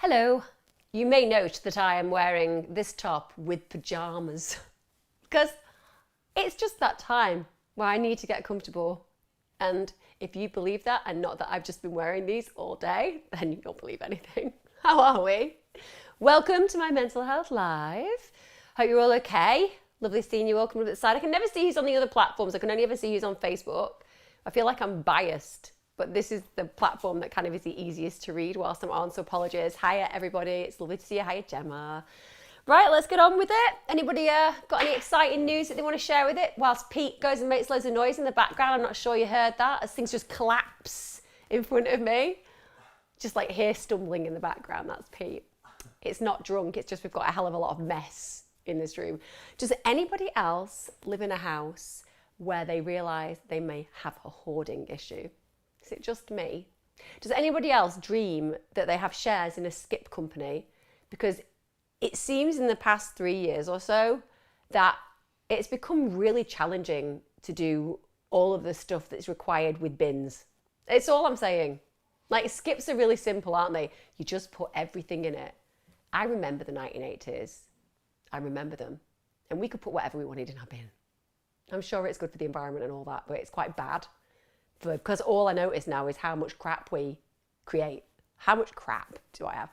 Hello. You may note that I am wearing this top with pajamas because it's just that time where I need to get comfortable. And if you believe that and not that I've just been wearing these all day, then you don't believe anything. How are we? Welcome to my Mental Health Live. Hope you're all okay. Lovely seeing you all coming to the side. I can never see who's on the other platforms. I can only ever see who's on Facebook. I feel like I'm biased, but this is the platform that kind of is the easiest to read whilst I'm on, so apologies. Hiya everybody, it's lovely to see you. Hiya Gemma. Right, let's get on with it. Anybody got any exciting news that they want to share with it? Whilst Pete goes and makes loads of noise in the background, I'm not sure you heard that, as things just collapse in front of me. Just like here stumbling in the background, that's Pete. It's not drunk, it's just we've got a hell of a lot of mess in this room. Does anybody else live in a house where they realise they may have a hoarding issue? Is it just me? Does anybody else dream that they have shares in a skip company? Because it seems in the past 3 years or so that it's become really challenging to do all of the stuff that's required with bins. It's all I'm saying. Like, skips are really simple, aren't they? You just put everything in it. I remember the 1980s. I remember them. And we could put whatever we wanted in our bin. I'm sure it's good for the environment and all that, but it's quite bad. Because all I notice now is how much crap we create. How much crap do I have?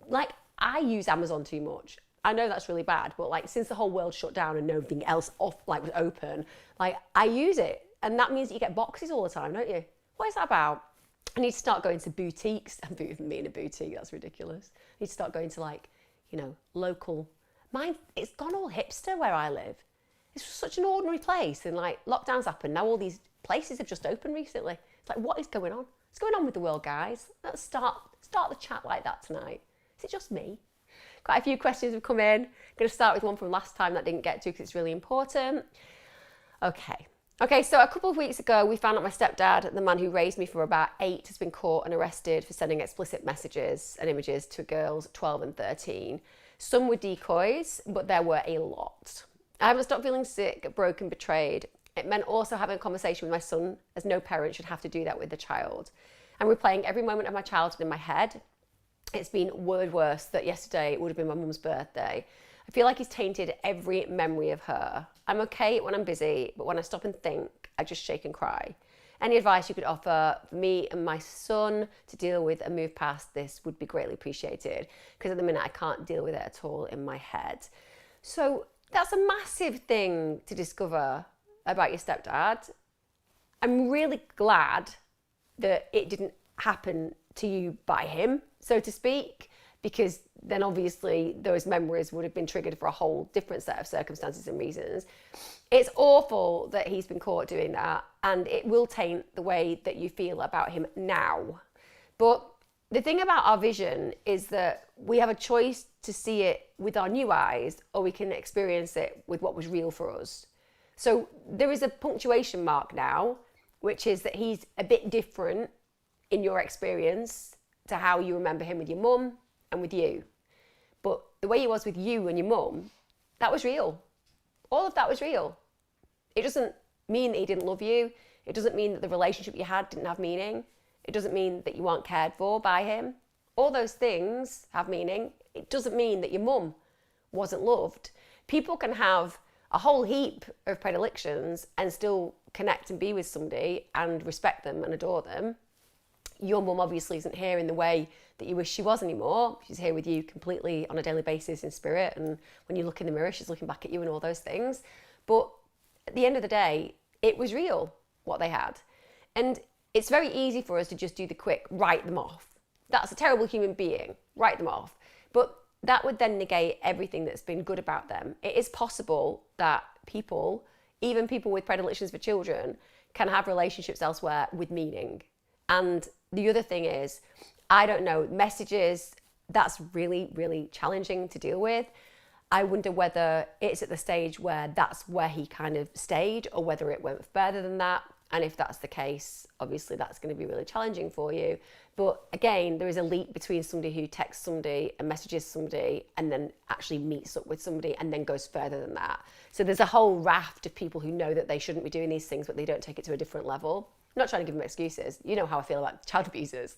Like, I use Amazon too much. I know that's really bad, but like since the whole world shut down and everything else was open, like I use it. And that means that you get boxes all the time, don't you? What is that about? I need to start going to boutiques. I'm me in a boutique, that's ridiculous. I need to start going to local. It's gone all hipster where I live. It's such an ordinary place, and like lockdowns happen. Now all these places have just opened recently. It's like, what is going on? What's going on with the world, guys? Let's start the chat like that tonight. Is it just me? Quite a few questions have come in. I'm going to start with one from last time that I didn't get to because it's really important. Okay, so a couple of weeks ago, we found out my stepdad, the man who raised me for about 8, has been caught and arrested for sending explicit messages and images to girls 12 and 13. Some were decoys, but there were a lot. I haven't stopped feeling sick, broken, betrayed. It meant also having a conversation with my son, as no parent should have to do that with the child. I'm replaying every moment of my childhood in my head. It's been word worse that yesterday would have been my mum's birthday. I feel like he's tainted every memory of her. I'm okay when I'm busy, but when I stop and think, I just shake and cry. Any advice you could offer for me and my son to deal with and move past this would be greatly appreciated, because at the minute I can't deal with it at all in my head. So that's a massive thing to discover about your stepdad. I'm really glad that it didn't happen to you by him, so to speak, because then obviously those memories would have been triggered for a whole different set of circumstances and reasons. It's awful that he's been caught doing that, and it will taint the way that you feel about him now. But the thing about our vision is that we have a choice to see it with our new eyes, or we can experience it with what was real for us. So there is a punctuation mark now, which is that he's a bit different in your experience to how you remember him with your mum and with you. But the way he was with you and your mum, that was real. All of that was real. It doesn't mean that he didn't love you. It doesn't mean that the relationship you had didn't have meaning. It doesn't mean that you weren't cared for by him. All those things have meaning. It doesn't mean that your mum wasn't loved. People can have a whole heap of predilections and still connect and be with somebody and respect them and adore them. Your mum obviously isn't here in the way that you wish she was anymore. She's here with you completely on a daily basis in spirit, and when you look in the mirror, she's looking back at you and all those things. But at the end of the day, it was real, what they had. And it's very easy for us to just do the quick, write them off. That's a terrible human being, write them off. But that would then negate everything that's been good about them. It is possible that people, even people with predilections for children, can have relationships elsewhere with meaning. And the other thing is, I don't know, messages, that's really, really challenging to deal with. I wonder whether it's at the stage where that's where he kind of stayed, or whether it went further than that. And if that's the case, obviously that's going to be really challenging for you. But again, there is a leap between somebody who texts somebody and messages somebody and then actually meets up with somebody and then goes further than that. So there's a whole raft of people who know that they shouldn't be doing these things, but they don't take it to a different level. I'm not trying to give them excuses. You know how I feel about child abusers.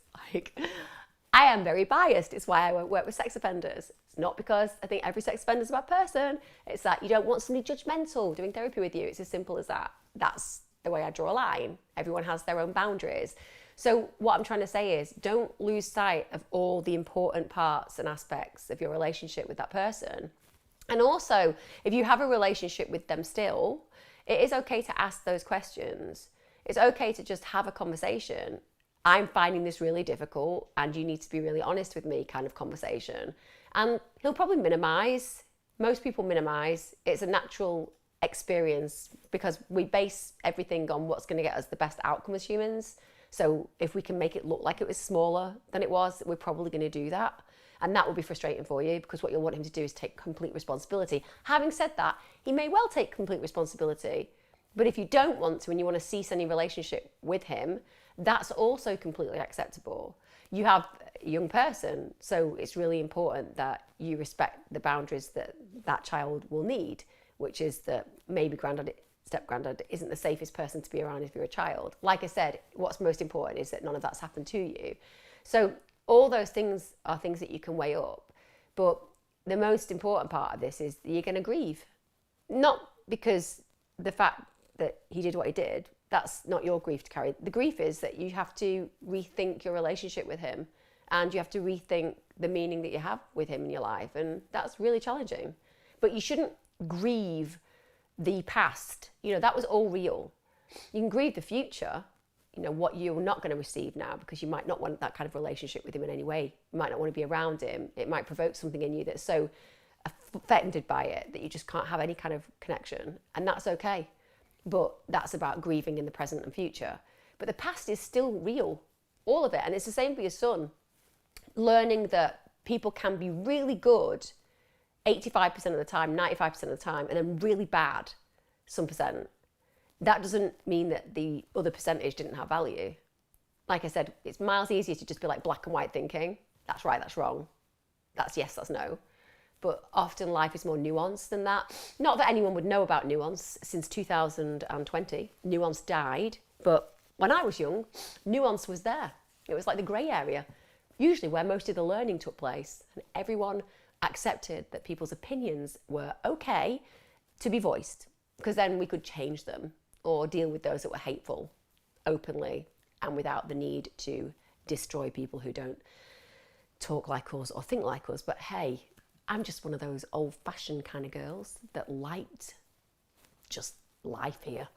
I am very biased. It's why I won't work with sex offenders. It's not because I think every sex offender is a bad person. It's that you don't want somebody judgmental doing therapy with you. It's as simple as that. That's the way I draw a line. Everyone has their own boundaries. So what I'm trying to say is, don't lose sight of all the important parts and aspects of your relationship with that person. And also, if you have a relationship with them still, it is okay to ask those questions. It's okay to just have a conversation. I'm finding this really difficult and you need to be really honest with me kind of conversation. And he'll probably minimize. Most people minimize. It's a natural experience because we base everything on what's going to get us the best outcome as humans. So if we can make it look like it was smaller than it was, we're probably going to do that. And that will be frustrating for you because what you'll want him to do is take complete responsibility. Having said that, he may well take complete responsibility. But if you don't want to and you want to cease any relationship with him, that's also completely acceptable. You have a young person, so it's really important that you respect the boundaries that that child will need, which is that maybe granddad, step-granddad isn't the safest person to be around if you're a child. Like I said, what's most important is that none of that's happened to you. So all those things are things that you can weigh up. But the most important part of this is that you're going to grieve. Not because the fact that he did what he did, that's not your grief to carry. The grief is that you have to rethink your relationship with him and you have to rethink the meaning that you have with him in your life. And that's really challenging. But you shouldn't grieve the past. You know, that was all real. You can grieve the future, you know, what you're not going to receive now because you might not want that kind of relationship with him in any way. You might not want to be around him. It might provoke something in you that's so offended by it that you just can't have any kind of connection. And that's okay. But that's about grieving in the present and future. But the past is still real, all of it. And it's the same for your son. Learning that people can be really good 85% of the time, 95% of the time, and then really bad some percent. That doesn't mean that the other percentage didn't have value. Like I said, it's miles easier to just be like black and white thinking. That's right, that's wrong. That's yes, that's no. But often life is more nuanced than that. Not that anyone would know about nuance. Since 2020, nuance died. But when I was young, nuance was there. It was like the grey area, usually where most of the learning took place. And everyone accepted that people's opinions were okay to be voiced, because then we could change them or deal with those that were hateful openly and without the need to destroy people who don't talk like us or think like us. But hey, I'm just one of those old-fashioned kind of girls that liked just life here.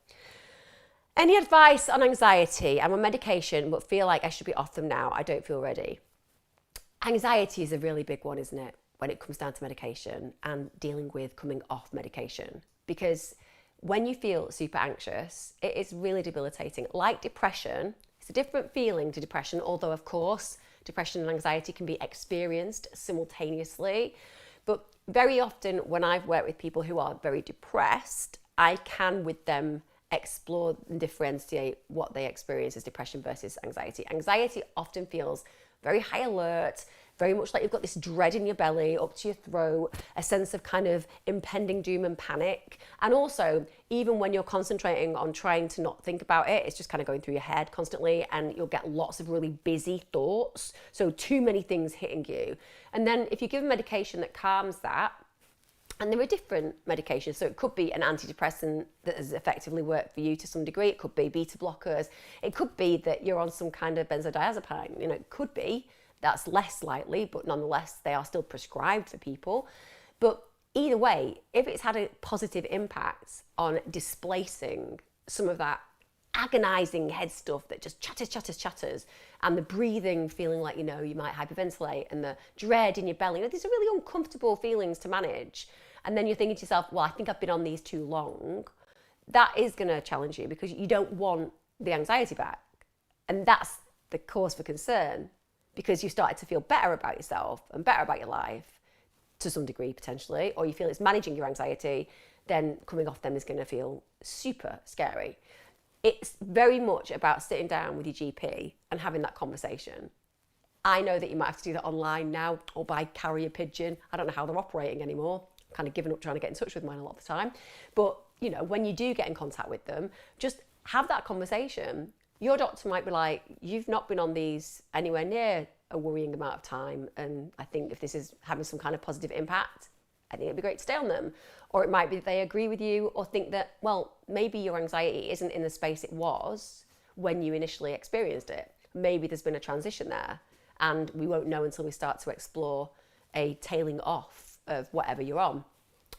Any advice on anxiety? I'm on medication, but feel like I should be off them now. I don't feel ready. Anxiety is a really big one, isn't it, when it comes down to medication and dealing with coming off medication? Because when you feel super anxious, it is really debilitating. Like depression, it's a different feeling to depression, although of course, depression and anxiety can be experienced simultaneously. But very often when I've worked with people who are very depressed, I can with them explore and differentiate what they experience as depression versus anxiety. Anxiety often feels very high alert, very much like you've got this dread in your belly, up to your throat, a sense of kind of impending doom and panic. And also, even when you're concentrating on trying to not think about it, it's just kind of going through your head constantly and you'll get lots of really busy thoughts. So too many things hitting you. And then if you give a medication that calms that, and there are different medications, so it could be an antidepressant that has effectively worked for you to some degree. It could be beta blockers. It could be that you're on some kind of benzodiazepine. You know, it could be. That's less likely, but nonetheless, they are still prescribed for people. But either way, if it's had a positive impact on displacing some of that agonizing head stuff that just chatters, and the breathing feeling like, you know, you might hyperventilate, and the dread in your belly, you know, these are really uncomfortable feelings to manage. And then you're thinking to yourself, well, I think I've been on these too long. That is going to challenge you because you don't want the anxiety back. And that's the cause for concern, because you started to feel better about yourself and better about your life to some degree potentially, or you feel it's managing your anxiety, then coming off them is going to feel super scary. It's very much about sitting down with your GP and having that conversation. I know that you might have to do that online now or by carrier pigeon. I don't know how they're operating anymore. I'm kind of given up trying to get in touch with mine a lot of the time. But, you know, when you do get in contact with them, just have that conversation Your doctor might be like, you've not been on these anywhere near a worrying amount of time, and I think if this is having some kind of positive impact, I think it'd be great to stay on them. Or it might be that they agree with you or think that, well, maybe your anxiety isn't in the space it was when you initially experienced it. Maybe there's been a transition there, and we won't know until we start to explore a tailing off of whatever you're on.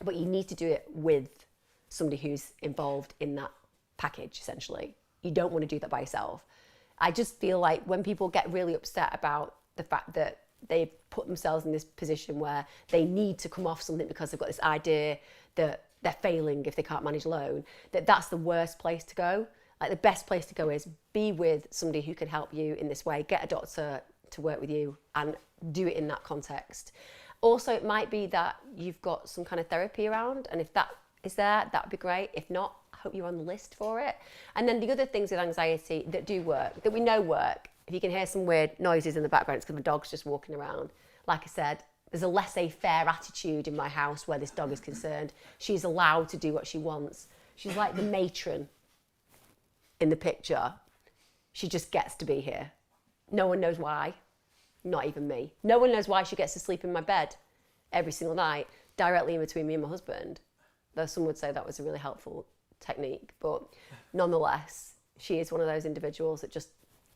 But you need to do it with somebody who's involved in that package, essentially. You don't want to do that by yourself. I just feel like when people get really upset about the fact that they've put themselves in this position where they need to come off something because they've got this idea that they're failing if they can't manage alone, that's the worst place to go. Like, the best place to go is be with somebody who can help you in this way. Get a doctor to work with you and do it in that context. Also, it might be that you've got some kind of therapy around, and if that is there, that would be great. If not, I hope you're on the list for it. And then the other things with anxiety that do work, that we know work, if you can hear some weird noises in the background, it's because the dog's just walking around. Like I said, there's a laissez-faire attitude in my house where this dog is concerned. She's allowed to do what she wants. She's like the matron in the picture. She just gets to be here. No one knows why, not even me. No one knows why she gets to sleep in my bed every single night, directly in between me and my husband. Though some would say that was a really helpful technique, but nonetheless, she is one of those individuals that just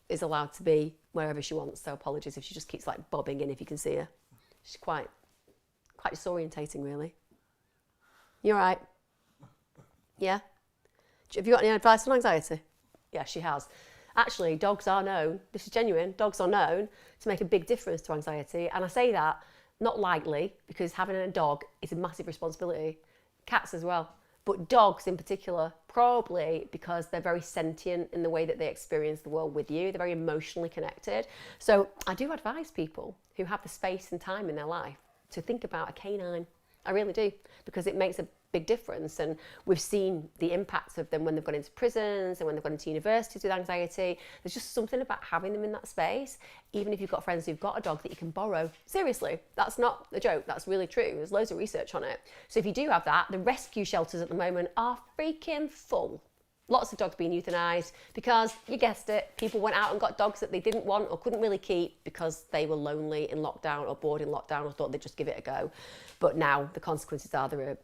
is allowed to be wherever she wants. So apologies if she just keeps like bobbing in, if you can see her. She's quite disorientating, really. You all right? Yeah? Have you got any advice on anxiety? Yeah, she has. Actually, dogs are known, this is genuine, dogs are known to make a big difference to anxiety. And I say that not lightly, because having a dog is a massive responsibility. Cats as well. But dogs in particular, probably because they're very sentient in the way that they experience the world with you. They're very emotionally connected. So I do advise people who have the space and time in their life to think about a canine. I really do, because it makes a big difference. And we've seen the impacts of them when they've gone into prisons and when they've gone into universities with anxiety. There's just something about having them in that space, even if you've got friends who've got a dog that you can borrow. Seriously, that's not a joke, that's really true. There's loads of research on it. So if you do have that, the rescue shelters at the moment are freaking full. Lots of dogs being euthanized because, you guessed it, people went out and got dogs that they didn't want or couldn't really keep because they were lonely in lockdown or bored in lockdown or thought they'd just give it a go. But now the consequences are there are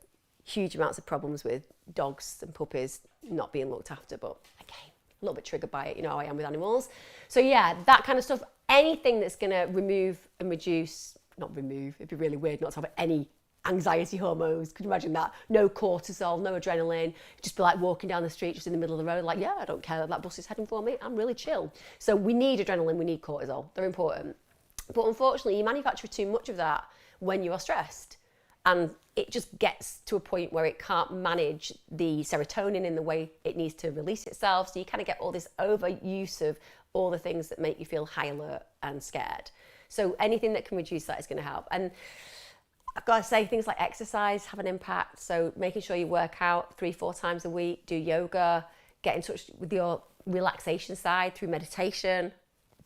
huge amounts of problems with dogs and puppies not being looked after. But again, a little bit triggered by it, you know how I am with animals. So yeah, that kind of stuff, anything that's going to remove and reduce, not remove, it'd be really weird not to have any anxiety hormones. Could you imagine that? No cortisol, no adrenaline, just be like walking down the street just in the middle of the road, like, yeah, I don't care that bus is heading for me, I'm really chill. So we need adrenaline, we need cortisol, they're important. But unfortunately, you manufacture too much of that when you are stressed. And it just gets to a point where it can't manage the serotonin in the way it needs to release itself. So you kind of get all this overuse of all the things that make you feel high alert and scared. So anything that can reduce that is going to help. And I've got to say, things like exercise have an impact. So making sure you work out 3-4 times a week, do yoga, get in touch with your relaxation side through meditation,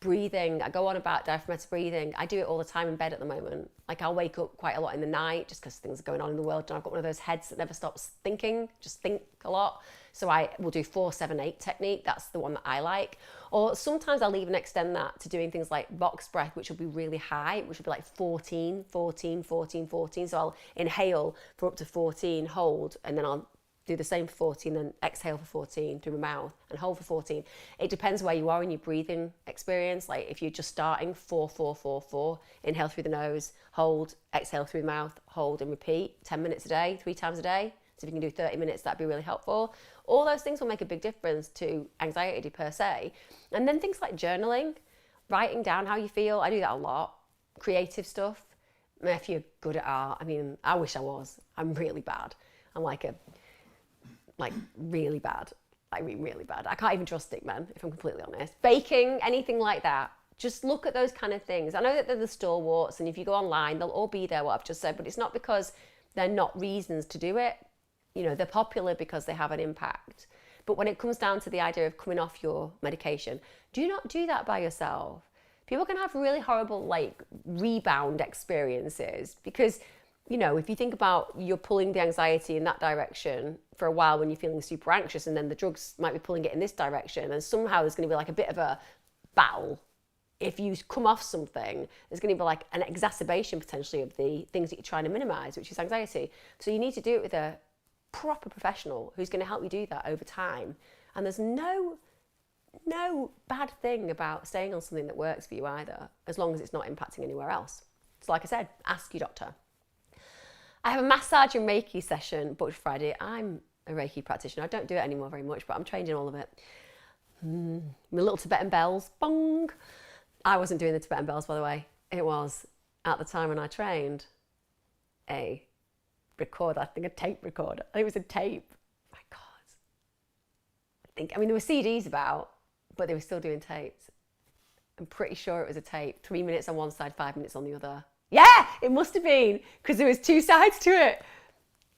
breathing. I go on about diaphragmatic breathing. I do it all the time in bed at the moment. Like, I'll wake up quite a lot in the night just because things are going on in the world, and I've got one of those heads that never stops thinking, just think a lot. So I will do 4-7-8 technique. That's the one that I like. Or sometimes I'll even extend that to doing things like box breath, which will be really high, which will be like 14, 14, 14, 14. So I'll inhale for up to 14, hold, and then I'll do the same for 14, then exhale for 14 through my mouth and hold for 14. It depends where you are in your breathing experience. Like, if you're just starting 4, 4, 4, 4, inhale through the nose, hold, exhale through the mouth, hold and repeat 10 minutes a day, 3 times a day. So if you can do 30 minutes, that'd be really helpful. All those things will make a big difference to anxiety per se. And then things like journaling, writing down how you feel. I do that a lot. Creative stuff. If you're good at art, I mean, I wish I was. I'm really bad. I'm like really bad. I mean, really bad. I can't even draw stick men, if I'm completely honest. Baking, anything like that. Just look at those kind of things. I know that they're the stalwarts, and if you go online, they'll all be there, what I've just said, but it's not because they're not reasons to do it. You know, they're popular because they have an impact. But when it comes down to the idea of coming off your medication, do not do that by yourself. People can have really horrible, like, rebound experiences because you know, if you think about you're pulling the anxiety in that direction for a while when you're feeling super anxious, and then the drugs might be pulling it in this direction, and somehow there's going to be like a bit of a battle. If you come off something, there's going to be like an exacerbation potentially of the things that you're trying to minimize, which is anxiety. So you need to do it with a proper professional who's going to help you do that over time. And there's no bad thing about staying on something that works for you either, as long as it's not impacting anywhere else. So like I said, ask your doctor. I have a massage and Reiki session booked Friday. I'm a Reiki practitioner. I don't do it anymore very much, but I'm trained in all of it. My little Tibetan bells, bong. I wasn't doing the Tibetan bells, by the way. It was, at the time when I trained, a recorder, I think a tape recorder. I think it was a tape. My God. I mean, there were CDs about, but they were still doing tapes. I'm pretty sure it was a tape. 3 minutes on one side, 5 minutes on the other. Yeah, it must have been, because there was 2 sides to it.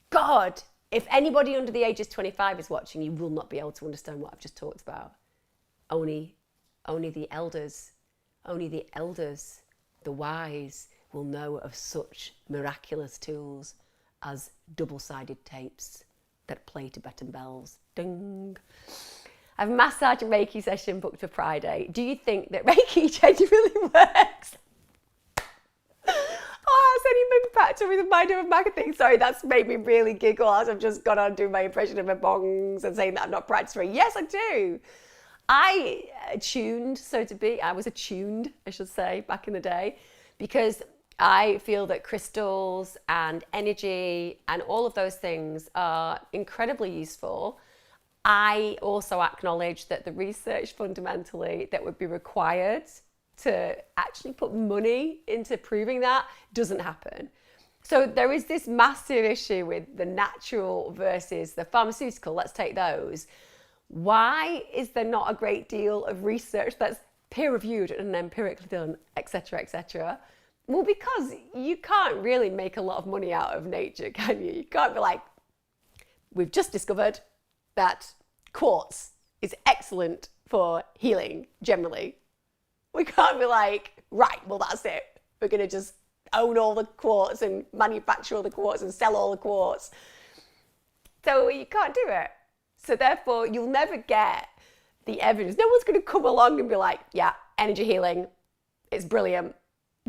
God, if anybody under the age of 25 is watching, you will not be able to understand what I've just talked about. Only the elders, the wise, will know of such miraculous tools as double-sided tapes that play Tibetan bells. Ding. I have a massage and Reiki session booked for Friday. Do you think that Reiki genuinely works? Oh, it's only been packed up with a mind of a maca thing. Sorry, that's made me really giggle as I've just gone on doing my impression of my bongs and saying that I'm not practicing. Yes, I do. I was attuned, I should say, back in the day, because I feel that crystals and energy and all of those things are incredibly useful. I also acknowledge that the research fundamentally that would be required to actually put money into proving that doesn't happen. So there is this massive issue with the natural versus the pharmaceutical. Let's take those. Why is there not a great deal of research that's peer-reviewed and empirically done, etc., etc.? Well, because you can't really make a lot of money out of nature, can you? You can't be like, we've just discovered that quartz is excellent for healing generally. We can't be like, right, well, that's it. We're going to just own all the quartz and manufacture all the quartz and sell all the quartz. So you can't do it. So therefore, you'll never get the evidence. No one's going to come along and be like, yeah, energy healing, it's brilliant.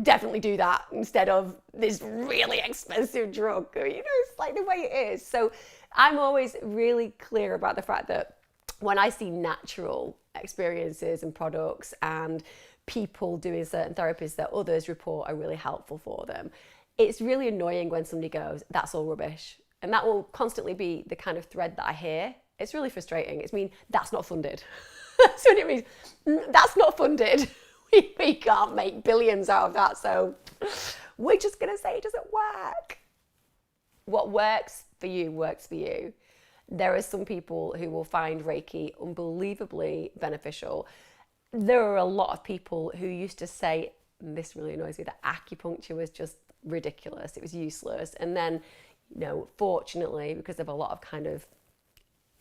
Definitely do that instead of this really expensive drug. You know, it's like the way it is. So I'm always really clear about the fact that when I see natural experiences and products and people doing certain therapies that others report are really helpful for them, it's really annoying when somebody goes, that's all rubbish. And that will constantly be the kind of thread that I hear. It's really frustrating. It's mean, that's not funded. That's what it means. That's not funded. We can't make billions out of that. So we're just going to say it doesn't work. What works for you works for you. There are some people who will find Reiki unbelievably beneficial. There are a lot of people who used to say, and this really annoys me, that acupuncture was just ridiculous. It was useless. And then, you know, fortunately, because of a lot of kind of,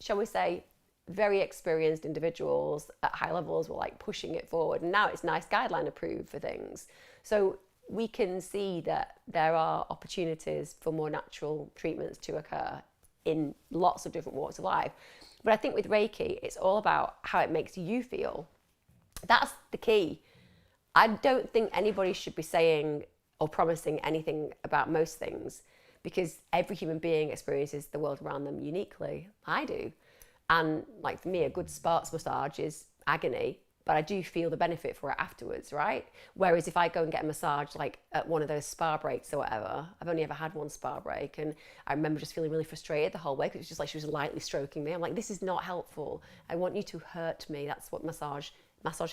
shall we say, very experienced individuals at high levels were like pushing it forward. And now it's NICE guideline approved for things. So we can see that there are opportunities for more natural treatments to occur in lots of different walks of life. But I think with Reiki, it's all about how it makes you feel. That's the key. I don't think anybody should be saying or promising anything about most things, because every human being experiences the world around them uniquely. I do. And like for me, a good sparks massage is agony, but I do feel the benefit for it afterwards, right? Whereas if I go and get a massage like at one of those spa breaks or whatever, I've only ever had one spa break, and I remember just feeling really frustrated the whole way because it was just like she was lightly stroking me. I'm like, this is not helpful. I want you to hurt me. That's what massage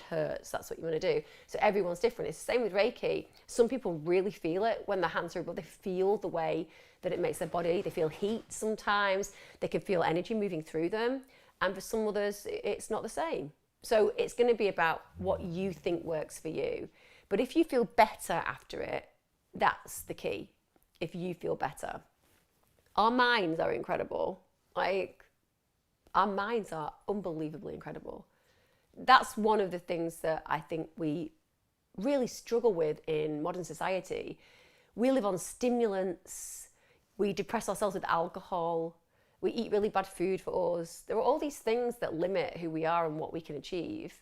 hurts. That's what you want to do. So everyone's different. It's the same with Reiki. Some people really feel it when their hands are above. They feel the way that it makes their body. They feel heat sometimes. They can feel energy moving through them. And for some others, it's not the same. So it's going to be about what you think works for you. But if you feel better after it, that's the key. If you feel better. Our minds are incredible. Like, our minds are unbelievably incredible. That's one of the things that I think we really struggle with in modern society. We live on stimulants. We depress ourselves with alcohol. We eat really bad food for us. There are all these things that limit who we are and what we can achieve.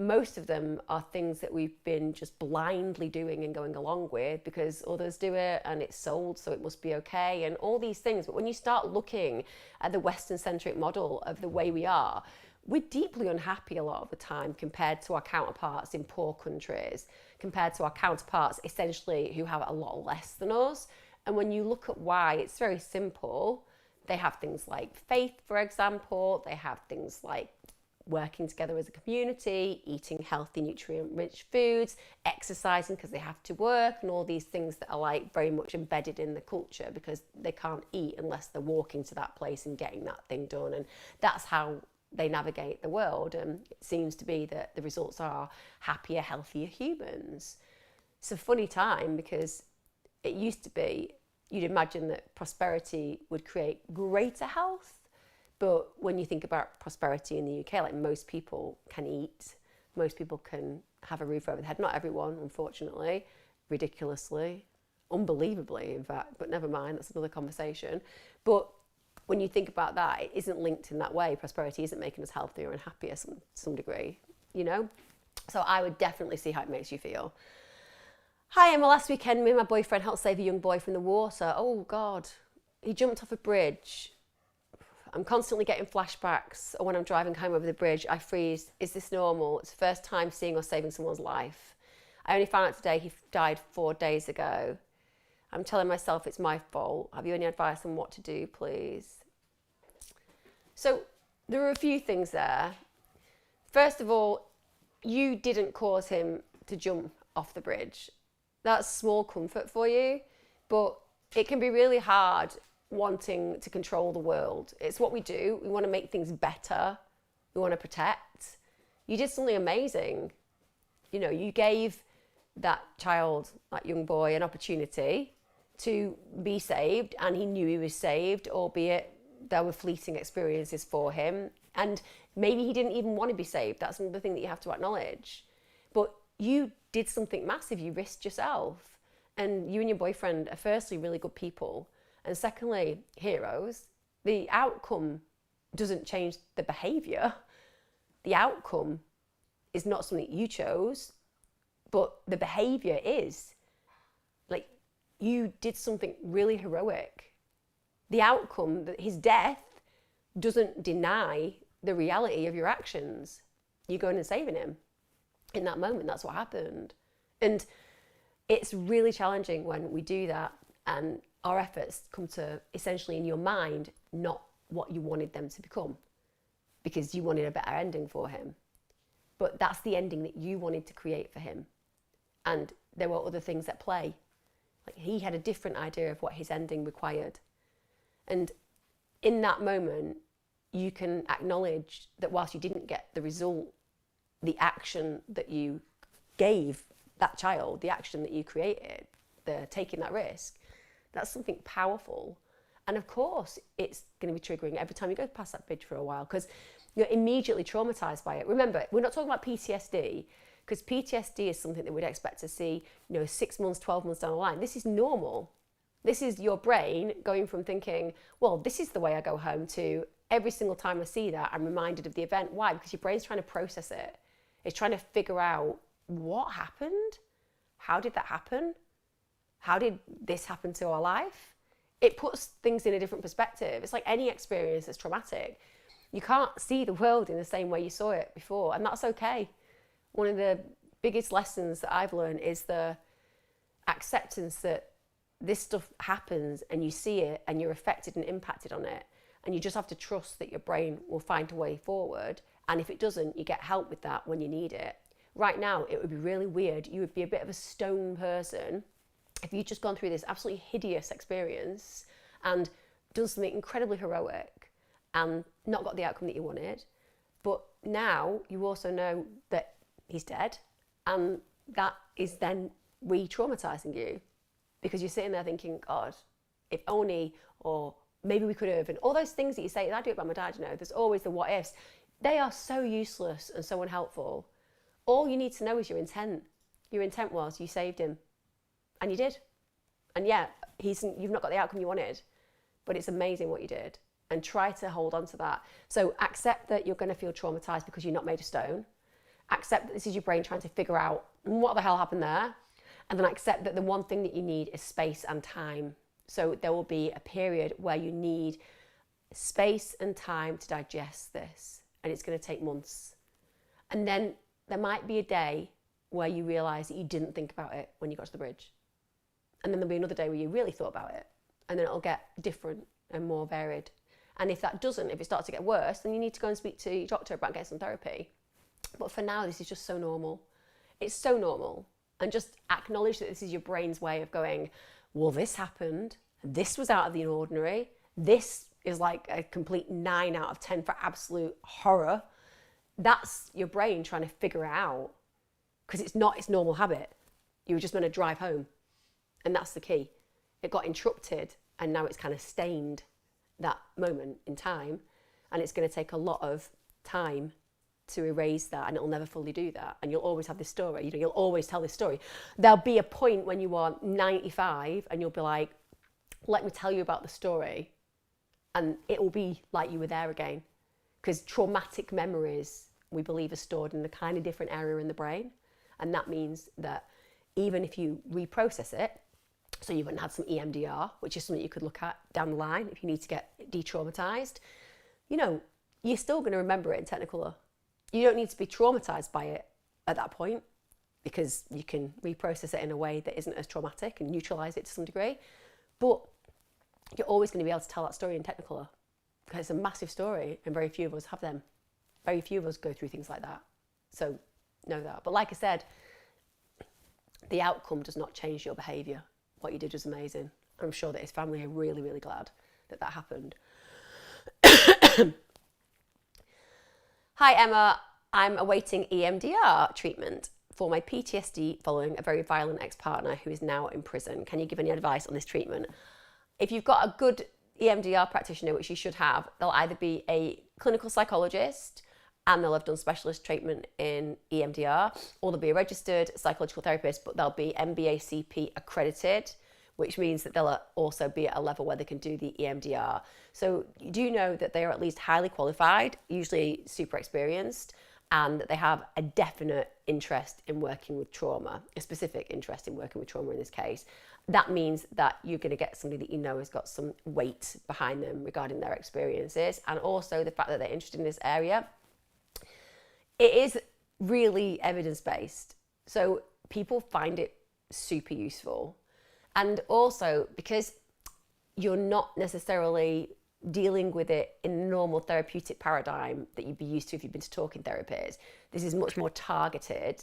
Most of them are things that we've been just blindly doing and going along with because others do it and it's sold, so it must be okay, and all these things. But when you start looking at the Western-centric model of the way we are, we're deeply unhappy a lot of the time compared to our counterparts in poor countries, compared to our counterparts essentially who have a lot less than us. And when you look at why, it's very simple. They have things like faith, for example. They have things like working together as a community, eating healthy, nutrient-rich foods, exercising because they have to work, and all these things that are like very much embedded in the culture because they can't eat unless they're walking to that place and getting that thing done. And that's how they navigate the world. And it seems to be that the results are happier, healthier humans. It's a funny time because it used to be, you'd imagine that prosperity would create greater health. But when you think about prosperity in the UK, like most people can eat, most people can have a roof over their head. Not everyone, unfortunately, ridiculously, unbelievably, in fact, but never mind, that's another conversation. But when you think about that, it isn't linked in that way. Prosperity isn't making us healthier and happier to some degree, you know? So I would definitely see how it makes you feel. Hi, Emma. Last weekend, me and my boyfriend helped save a young boy from the water. Oh, God. He jumped off a bridge. I'm constantly getting flashbacks, or when I'm driving home over the bridge, I freeze. Is this normal? It's the first time seeing or saving someone's life. I only found out today he died 4 days ago. I'm telling myself it's my fault. Have you any advice on what to do, please? So there are a few things there. First of all, you didn't cause him to jump off the bridge. That's small comfort for you, but it can be really hard wanting to control the world. It's what we do. We want to make things better. We want to protect. You did something amazing. You know, you gave that child, that young boy, an opportunity to be saved, and he knew he was saved, albeit there were fleeting experiences for him. And maybe he didn't even want to be saved. That's another thing that you have to acknowledge. But you did something massive. You risked yourself. And you and your boyfriend are firstly really good people. And secondly, heroes. The outcome doesn't change the behaviour. The outcome is not something you chose, but the behaviour is. Like, you did something really heroic. The outcome, his death, doesn't deny the reality of your actions. You're going and saving him. In that moment, that's what happened. And it's really challenging when we do that and our efforts come to essentially in your mind, not what you wanted them to become, because you wanted a better ending for him. But that's the ending that you wanted to create for him. And there were other things at play. Like, he had a different idea of what his ending required. And in that moment, you can acknowledge that whilst you didn't get the result, the action that you gave that child, the action that you created, the taking that risk, that's something powerful. And of course, it's going to be triggering every time you go past that bridge for a while because you're immediately traumatized by it. Remember, we're not talking about PTSD, because PTSD is something that we'd expect to see, 6 months, 12 months down the line. This is normal. This is your brain going from thinking, well, this is the way I go home, to every single time I see that, I'm reminded of the event. Why? Because your brain's trying to process it. It's trying to figure out what happened. How did that happen? How did this happen to our life? It puts things in a different perspective. It's like any experience that's traumatic. You can't see the world in the same way you saw it before, and that's okay. One of the biggest lessons that I've learned is the acceptance that this stuff happens and you see it and you're affected and impacted on it, and you just have to trust that your brain will find a way forward, and if it doesn't, you get help with that when you need it. Right now, it would be really weird. You would be a bit of a stone person if you'd just gone through this absolutely hideous experience and done something incredibly heroic and not got the outcome that you wanted. But now you also know that he's dead, and that is then re-traumatizing you, because you're sitting there thinking, God, if only, or maybe we could have, and all those things that you say, I do it about my dad, there's always the what ifs. They are so useless and so unhelpful. All you need to know is your intent. Your intent was you saved him, and you did. And yeah, you've not got the outcome you wanted, but it's amazing what you did. And try to hold on to that. So accept that you're going to feel traumatized because you're not made of stone. Accept that this is your brain trying to figure out what the hell happened there. And then accept that the one thing that you need is space and time. So there will be a period where you need space and time to digest this. And it's going to take months. And then there might be a day where you realize that you didn't think about it when you got to the bridge. And then there'll be another day where you really thought about it. And then it'll get different and more varied. And if that doesn't, if it starts to get worse, then you need to go and speak to your doctor about getting some therapy. But for now, this is just so normal. It's so normal. And just acknowledge that this is your brain's way of going, well, this happened. This was out of the ordinary. This is like a complete 9 out of 10 for absolute horror. That's your brain trying to figure it out because it's not its normal habit. You were just meant to drive home. And that's the key. It got interrupted and now it's kind of stained that moment in time. And it's going to take a lot of time to erase that, and it'll never fully do that. And you'll always have this story, you'll always tell this story. There'll be a point when you are 95 and you'll be like, let me tell you about the story. And it will be like you were there again. Because traumatic memories, we believe, are stored in a kind of different area in the brain. And that means that even if you reprocess it, so you've had some EMDR, which is something you could look at down the line if you need to get de-traumatized, you're still going to remember it in Technicolor. You don't need to be traumatized by it at that point because you can reprocess it in a way that isn't as traumatic and neutralize it to some degree. But you're always going to be able to tell that story in Technicolor because it's a massive story and very few of us have them. Very few of us go through things like that. So know that. But like I said, the outcome does not change your behaviour. What you did was amazing. I'm sure that his family are really, really glad that that happened. Hi Emma, I'm awaiting EMDR treatment for my PTSD following a very violent ex-partner who is now in prison. Can you give any advice on this treatment? If you've got a good EMDR practitioner, which you should have, they'll either be a clinical psychologist and they'll have done specialist treatment in EMDR, or they'll be a registered psychological therapist, but they'll be MBACP accredited, which means that they'll also be at a level where they can do the EMDR. So you do know that they are at least highly qualified, usually super experienced, and that they have a definite interest in working with trauma, a specific interest in working with trauma in this case. That means that you're going to get somebody that you know has got some weight behind them regarding their experiences, and also the fact that they're interested in this area. It is really evidence-based, so people find it super useful. And also because you're not necessarily dealing with it in the normal therapeutic paradigm that you'd be used to if you've been to talking therapies. This is much more targeted,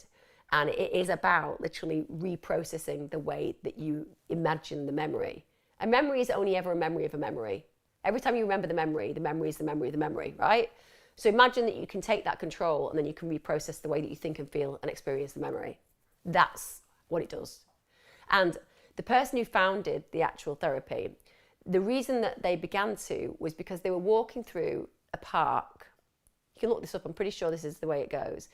and it is about literally reprocessing the way that you imagine the memory. A memory is only ever a memory of a memory. Every time you remember the memory is the memory of the memory, right? So imagine that you can take that control and then you can reprocess the way that you think and feel and experience the memory. That's what it does. And the person who founded the actual therapy, the reason that they began to was because they were walking through a park. You can look this up, I'm pretty sure this is the way it goes,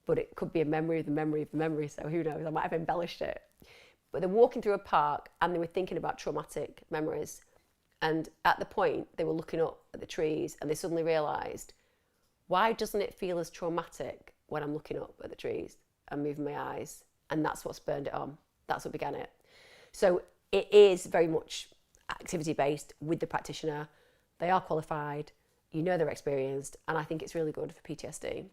but it could be a memory of the memory of the memory, so who knows, I might have embellished it. But they're walking through a park and they were thinking about traumatic memories. And at the point, they were looking up at the trees and they suddenly realised, why doesn't it feel as traumatic when I'm looking up at the trees and moving my eyes? And that's what spurned it on. That's what began it. So it is very much activity-based with the practitioner. They are qualified, you know they're experienced, and I think it's really good for PTSD.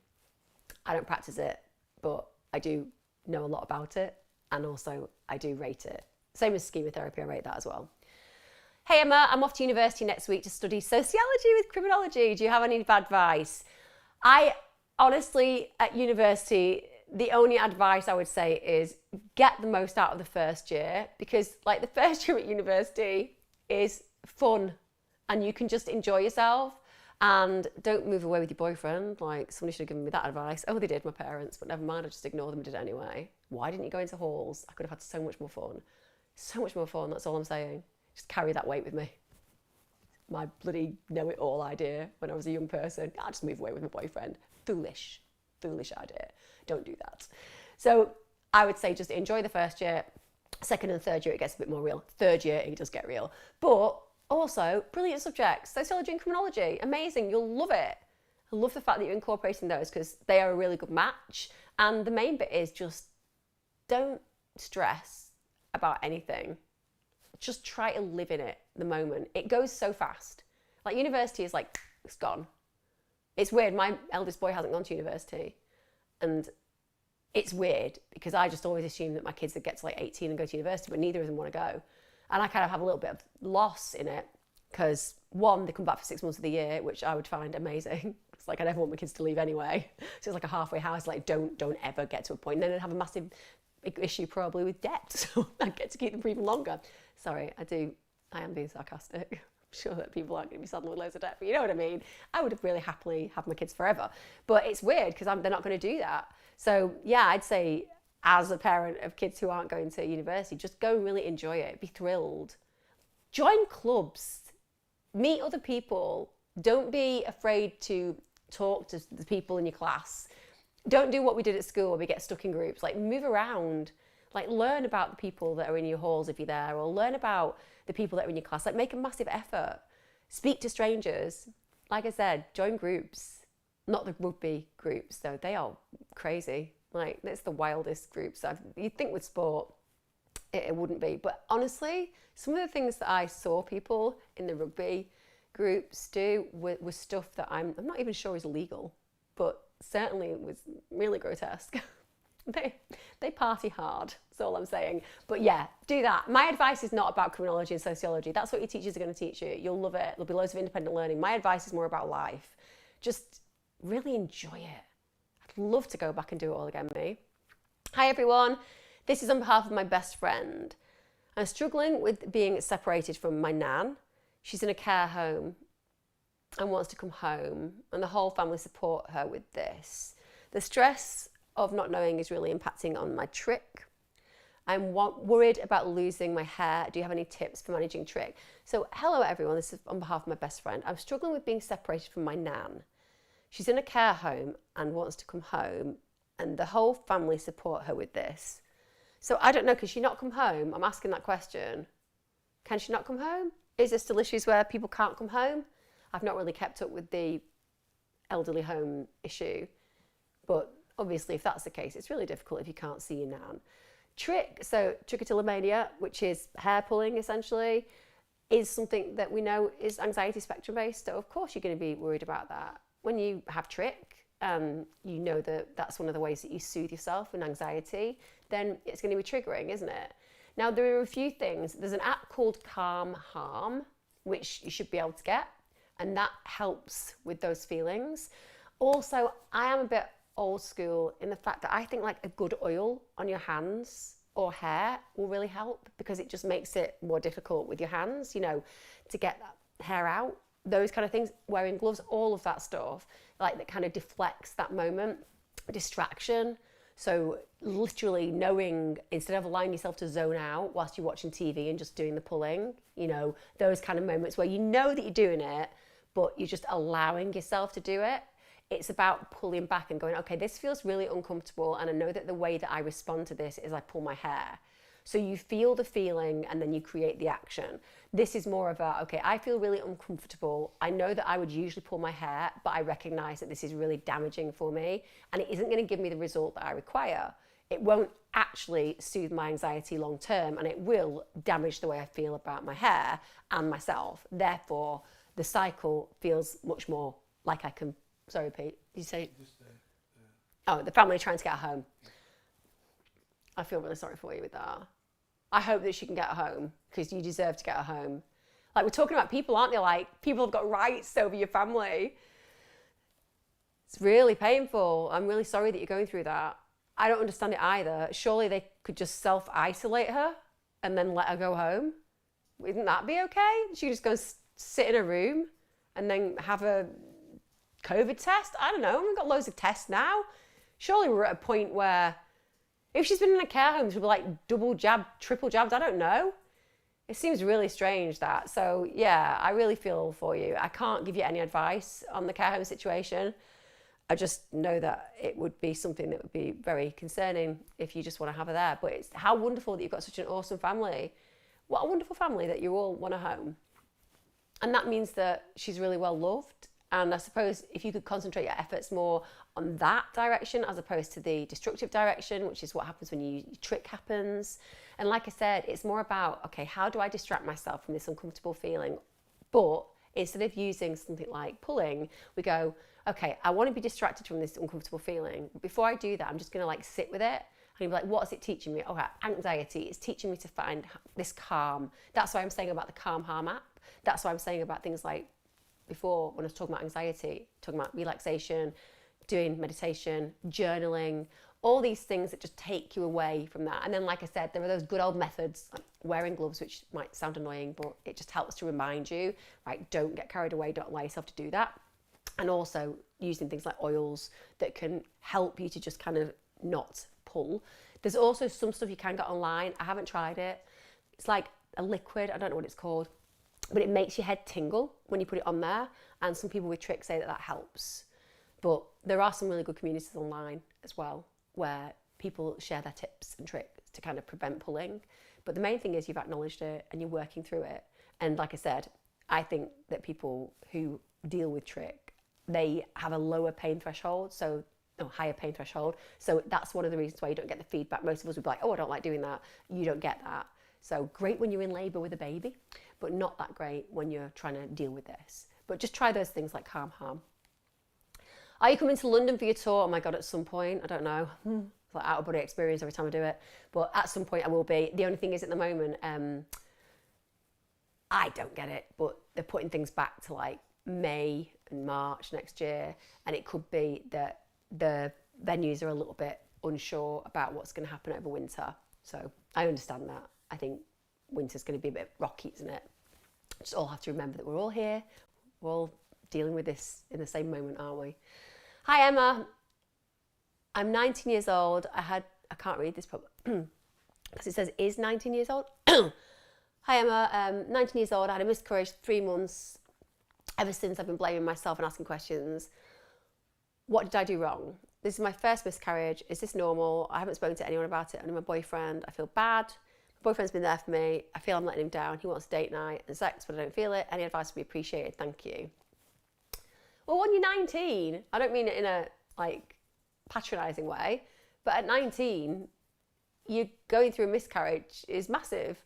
I don't practice it, but I do know a lot about it, and also I do rate it. Same as chemotherapy, I rate that as well. Hey Emma, I'm off to university next week to study sociology with criminology. Do you have any advice? I honestly, at university, the only advice I would say is get the most out of the first year, because like the first year at university is fun and you can just enjoy yourself, and don't move away with your boyfriend. Like, somebody should have given me that advice. Oh, they did, my parents, but never mind, I just ignored them and did it anyway. Why didn't you go into halls? I could have had so much more fun. So much more fun, that's all I'm saying. Just carry that weight with me. My bloody know-it-all idea when I was a young person. I'll just move away with my boyfriend. Foolish idea. Don't do that. So I would say just enjoy the first year, Second and third year, it gets a bit more real. Third year, it does get real. But also, brilliant subjects. Sociology and criminology, amazing. You'll love it. I love the fact that you're incorporating those because they are a really good match. And the main bit is just don't stress about anything. Just try to live in it, the moment. It goes so fast. Like university is like, it's gone. It's weird. My eldest boy hasn't gone to university. And it's weird because I just always assume that my kids would get to like 18 and go to university, but neither of them want to go. And I kind of have a little bit of loss in it because one, they come back for 6 months of the year, which I would find amazing. It's like I never want my kids to leave anyway. So it's like a halfway house, like don't ever get to a point. And then I'd have a massive issue probably with debt. So I get to keep them for even longer. Sorry, I am being sarcastic. I'm sure that people aren't going to be saddled with loads of debt, but you know what I mean? I would have really happily have my kids forever. But it's weird because they're not going to do that. So yeah, I'd say as a parent of kids who aren't going to university, just go and really enjoy it. Be thrilled. Join clubs. Meet other people. Don't be afraid to talk to the people in your class. Don't do what we did at school where we get stuck in groups. Like move around. Like learn about the people that are in your halls if you're there, or learn about the people that are in your class. Like make a massive effort. Speak to strangers. Like I said, join groups. Not the rugby groups though. They are crazy. Like it's the wildest groups. You'd think with sport it wouldn't be. But honestly, some of the things that I saw people in the rugby groups do was stuff that I'm not even sure is legal, but certainly it was really grotesque. They party hard, that's all I'm saying. But yeah, do that. My advice is not about criminology and sociology. That's what your teachers are going to teach you. You'll love it. There'll be loads of independent learning. My advice is more about life. Just really enjoy it. I'd love to go back and do it all again, me. Hi everyone. This is on behalf of my best friend. I'm struggling with being separated from my nan. She's in a care home and wants to come home, and the whole family support her with this. The stress of not knowing is really impacting on my trick. I'm worried about losing my hair. Do you have any tips for managing trick? So hello everyone, this is on behalf of my best friend. I'm struggling with being separated from my nan. She's in a care home and wants to come home, and the whole family support her with this. So I don't know, can she not come home? I'm asking that question. Can she not come home? Is there still issues where people can't come home? I've not really kept up with the elderly home issue, but obviously if that's the case, it's really difficult if you can't see your nan. Trichotillomania, which is hair pulling essentially, is something that we know is anxiety spectrum based. So of course you're going to be worried about that. When you have trick, you know that that's one of the ways that you soothe yourself in anxiety, then it's going to be triggering, isn't it? Now there are a few things. There's an app called Calm Harm, which you should be able to get, and that helps with those feelings. Also, I am a bit old school in the fact that I think like a good oil on your hands or hair will really help, because it just makes it more difficult with your hands, you know, to get that hair out. Those kind of things, wearing gloves, all of that stuff, like that kind of deflects that moment, distraction. So literally knowing, instead of allowing yourself to zone out whilst you're watching TV and just doing the pulling, you know, those kind of moments where you know that you're doing it, but you're just allowing yourself to do it. It's about pulling back and going, okay, this feels really uncomfortable, and I know that the way that I respond to this is I pull my hair. So you feel the feeling and then you create the action. This is more of a, okay, I feel really uncomfortable. I know that I would usually pull my hair, but I recognize that this is really damaging for me and it isn't going to give me the result that I require. It won't actually soothe my anxiety long term, and it will damage the way I feel about my hair and myself. Therefore, the cycle feels much more like I can, sorry Pete, did you say? Oh, the family trying to get home. I feel really sorry for you with that. I hope that she can get home, because you deserve to get her home. Like, we're talking about people, aren't they? Like, people have got rights over your family. It's really painful. I'm really sorry that you're going through that. I don't understand it either. Surely they could just self-isolate her and then let her go home. Wouldn't that be okay? She could just go and sit in a room and then have a COVID test? I don't know. We've got loads of tests now. Surely we're at a point where if she's been in a care home, she'll be like double jabbed, triple jabbed, I don't know. It seems really strange that. So yeah, I really feel for you. I can't give you any advice on the care home situation. I just know that it would be something that would be very concerning if you just want to have her there. But it's how wonderful that you've got such an awesome family. What a wonderful family that you all want a home. And that means that she's really well loved. And I suppose if you could concentrate your efforts more on that direction as opposed to the destructive direction, which is what happens when your trick happens. And like I said, it's more about, okay, how do I distract myself from this uncomfortable feeling? But instead of using something like pulling, we go, okay, I want to be distracted from this uncomfortable feeling. Before I do that, I'm just going to like sit with it. And you're like, what is it teaching me? Okay, anxiety. It's teaching me to find this calm. That's why I'm saying about the Calm Harm app. That's why I'm saying about things like before when I was talking about anxiety, talking about relaxation, doing meditation, journaling, all these things that just take you away from that. And then, like I said, there are those good old methods, like wearing gloves, which might sound annoying, but it just helps to remind you, right, don't get carried away, don't allow yourself to do that. And also using things like oils that can help you to just kind of not pull. There's also some stuff you can get online. I haven't tried it. It's like a liquid, I don't know what it's called, but it makes your head tingle when you put it on there. And some people with tricks say that that helps. But there are some really good communities online as well, where people share their tips and tricks to kind of prevent pulling. But the main thing is you've acknowledged it and you're working through it. And like I said, I think that people who deal with trick, they have a lower pain threshold, higher pain threshold. So that's one of the reasons why you don't get the feedback. Most of us would be like, oh, I don't like doing that. You don't get that. So great when you're in labour with a baby, but not that great when you're trying to deal with this. But just try those things like Calm Harm. Are you coming to London for your tour? Oh my God, at some point, I don't know. It's like out of body experience every time I do it. But at some point I will be. The only thing is at the moment, I don't get it, but they're putting things back to like May and March next year. And it could be that the venues are a little bit unsure about what's going to happen over winter. So I understand that. I think winter's going to be a bit rocky, isn't it? Just all have to remember that we're all here. We're all dealing with this in the same moment, aren't we? Hi, Emma. I'm 19 years old. I can't read this probably because it says is 19 years old. Hi, Emma. 19 years old. I had a miscarriage 3 months. Ever since I've been blaming myself and asking questions. What did I do wrong? This is my first miscarriage. Is this normal? I haven't spoken to anyone about it, only my boyfriend. I feel bad. My boyfriend's been there for me. I feel I'm letting him down. He wants a date night and sex, but I don't feel it. Any advice would be appreciated. Thank you. Well, when you're 19, I don't mean it in a like patronising way, but at 19, you going through a miscarriage is massive.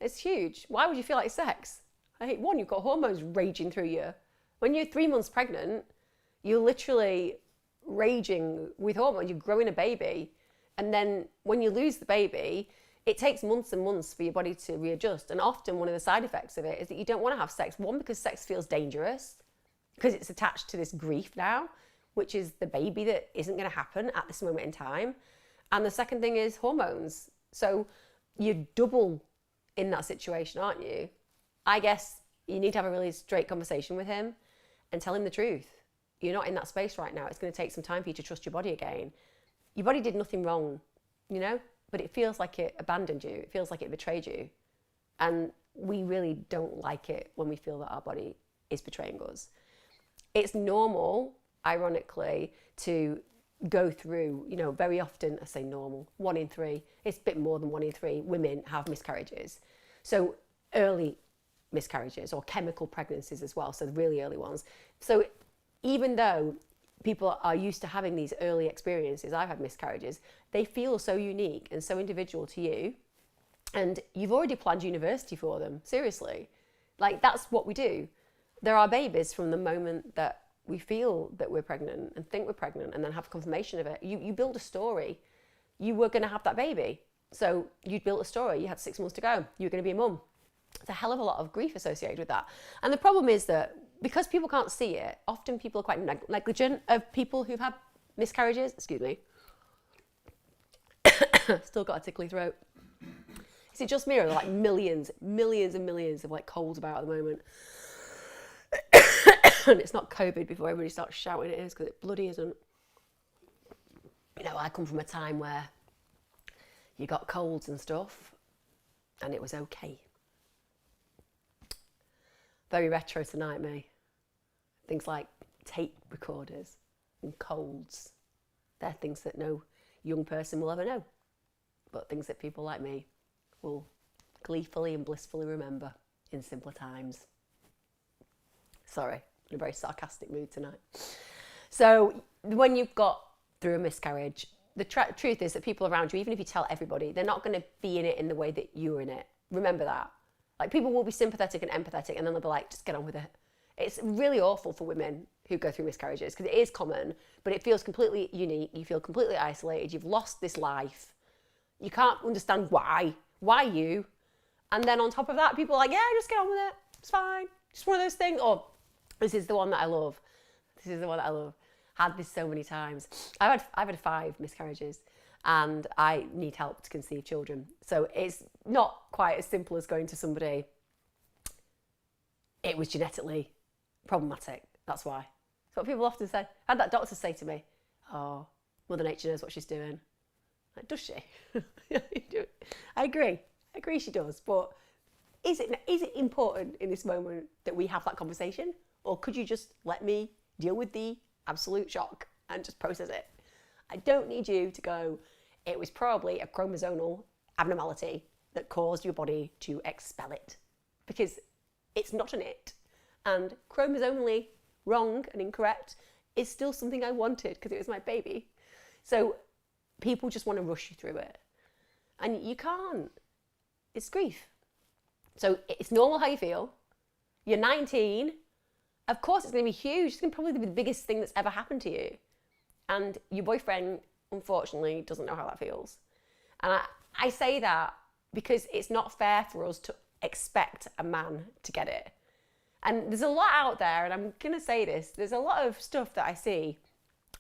It's huge. Why would you feel like sex? One, you've got hormones raging through you. When you're 3 months pregnant, you're literally raging with hormones. You're growing a baby. And then when you lose the baby, it takes months and months for your body to readjust. And often one of the side effects of it is that you don't want to have sex. One, because sex feels dangerous, because it's attached to this grief now, which is the baby that isn't going to happen at this moment in time. And the second thing is hormones. So you're double in that situation, aren't you? I guess you need to have a really straight conversation with him and tell him the truth. You're not in that space right now. It's going to take some time for you to trust your body again. Your body did nothing wrong, but it feels like it abandoned you. It feels like it betrayed you. And we really don't like it when we feel that our body is betraying us. It's normal, ironically, to go through, very often, I say normal, 1 in 3, it's a bit more than 1 in 3 women have miscarriages. So early miscarriages or chemical pregnancies as well, so the really early ones. So even though people are used to having these early experiences, I've had miscarriages, they feel so unique and so individual to you. And you've already planned university for them, seriously. Like, that's what we do. There are babies from the moment that we feel that we're pregnant and think we're pregnant and then have confirmation of it. You build a story. You were going to have that baby. So you'd built a story. You had 6 months to go. You were going to be a mum. There's a hell of a lot of grief associated with that. And the problem is that because people can't see it, often people are quite negligent of people who've had miscarriages. Excuse me. Still got a tickly throat. Is it just me or are there like millions and millions of like colds about at the moment? And it's not COVID before everybody starts shouting it is, because it bloody isn't. I come from a time where you got colds and stuff and it was okay. Very retro tonight, me. Things like tape recorders. and colds. They're things that no young person will ever know, but things that people like me will gleefully and blissfully remember in simpler times. Sorry, in a very sarcastic mood tonight. So when you've got through a miscarriage, the truth is that people around you, even if you tell everybody, they're not going to be in it in the way that you're in it. Remember that. Like, people will be sympathetic and empathetic, and then they'll be like, just get on with it. It's really awful for women who go through miscarriages, because it is common, but it feels completely unique. You feel completely isolated. You've lost this life. You can't understand why. Why you? And then on top of that, people are like, yeah, just get on with it. It's fine. Just one of those things. Or, this is the one that I love. This is the one that I love. Had this so many times. I've had 5 miscarriages, and I need help to conceive children. So it's not quite as simple as going to somebody, it was genetically problematic. That's why. It's what people often say. I had that doctor say to me, oh, Mother Nature knows what she's doing. Like, does she? I agree she does. But is it important in this moment that we have that conversation? Or could you just let me deal with the absolute shock and just process it? I don't need you to go, it was probably a chromosomal abnormality that caused your body to expel it, because it's not an it. And chromosomally wrong and incorrect is still something I wanted because it was my baby. So people just want to rush you through it. And you can't. It's grief. So it's normal how you feel. You're 19. Of course it's going to be huge. It's going to probably be the biggest thing that's ever happened to you. And your boyfriend, unfortunately, doesn't know how that feels. And I say that because it's not fair for us to expect a man to get it. And there's a lot out there, and I'm going to say this, there's a lot of stuff that I see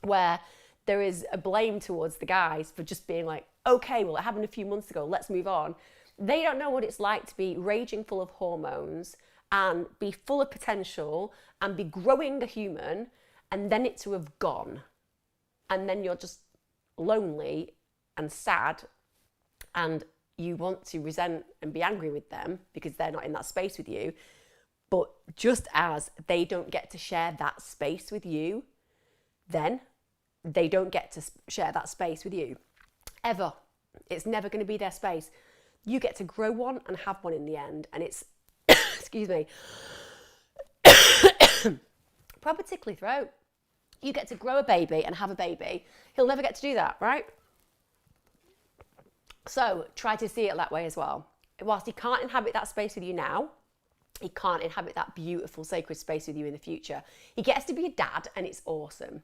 where there is a blame towards the guys for just being like, okay, well, it happened a few months ago, let's move on. They don't know what it's like to be raging full of hormones and be full of potential and be growing a human, and then it to have gone. And then you're just lonely and sad, and you want to resent and be angry with them because they're not in that space with you. But just as they don't get to share that space with you, then they don't get to share that space with you. Ever. It's never going to be their space. You get to grow one and have one in the end. And it's, excuse me, proper tickly throat. You get to grow a baby and have a baby. He'll never get to do that, right? So try to see it that way as well. Whilst he can't inhabit that space with you now, he can't inhabit that beautiful sacred space with you in the future. He gets to be a dad, and it's awesome.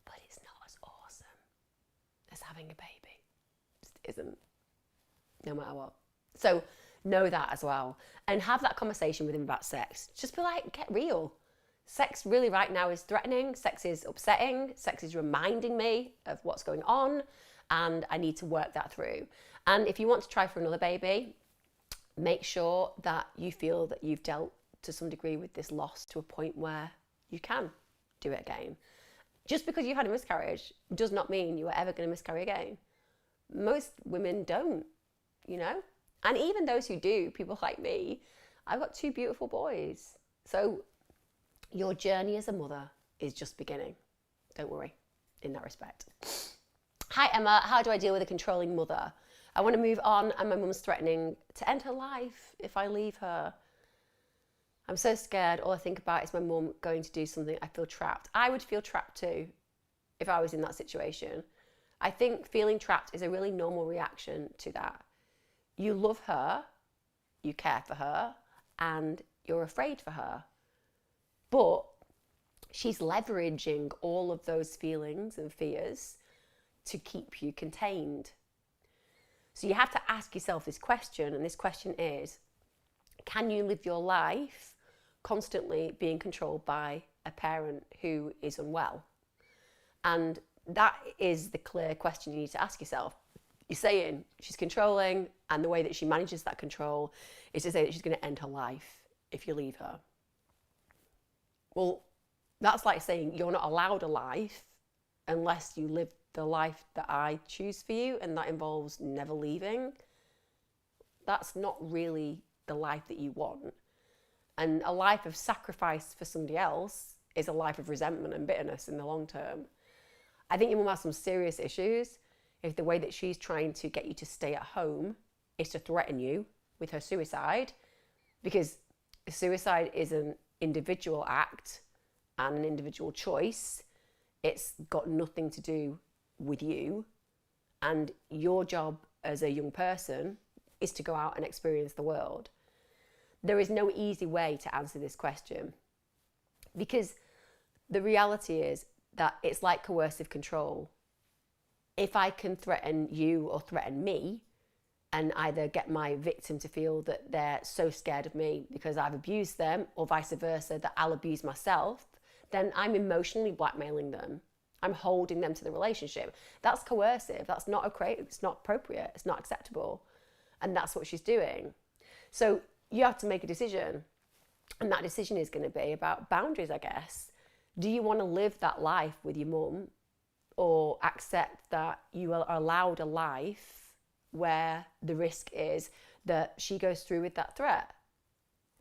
But it's not as awesome as having a baby. It just isn't. No matter what. So know that as well. And have that conversation with him about sex. Just be like, get real. Sex really right now is threatening. Sex is upsetting. Sex is reminding me of what's going on. And I need to work that through. And if you want to try for another baby, make sure that you feel that you've dealt to some degree with this loss to a point where you can do it again. Just because you've had a miscarriage does not mean you are ever going to miscarry again. Most women don't, you know? And even those who do, people like me, I've got 2 beautiful boys. So your journey as a mother is just beginning. Don't worry in that respect. Hi Emma, how do I deal with a controlling mother? I want to move on and my mum's threatening to end her life if I leave her. I'm so scared. All I think about is my mum going to do something. I feel trapped. I would feel trapped too if I was in that situation. I think feeling trapped is a really normal reaction to that. You love her, you care for her, and you're afraid for her. But she's leveraging all of those feelings and fears to keep you contained. So you have to ask yourself this question, and this question is, can you live your life constantly being controlled by a parent who is unwell? And that is the clear question you need to ask yourself. You're saying she's controlling, and the way that she manages that control is to say that she's going to end her life if you leave her. Well, that's like saying you're not allowed a life unless you live the life that I choose for you, and that involves never leaving. That's not really the life that you want. And a life of sacrifice for somebody else is a life of resentment and bitterness in the long term. I think your mum has some serious issues if the way that she's trying to get you to stay at home is to threaten you with her suicide, because suicide is an individual act and an individual choice. It's got nothing to do with you, and your job as a young person is to go out and experience the world. There is no easy way to answer this question, because the reality is that it's like coercive control. If I can threaten you or threaten me and either get my victim to feel that they're so scared of me because I've abused them, or vice versa, that I'll abuse myself, then I'm emotionally blackmailing them. I'm holding them to the relationship. That's coercive. That's not okay. It's not appropriate. It's not acceptable. And that's what she's doing. So you have to make a decision. And that decision is going to be about boundaries, I guess. Do you want to live that life with your mum, or accept that you are allowed a life where the risk is that she goes through with that threat?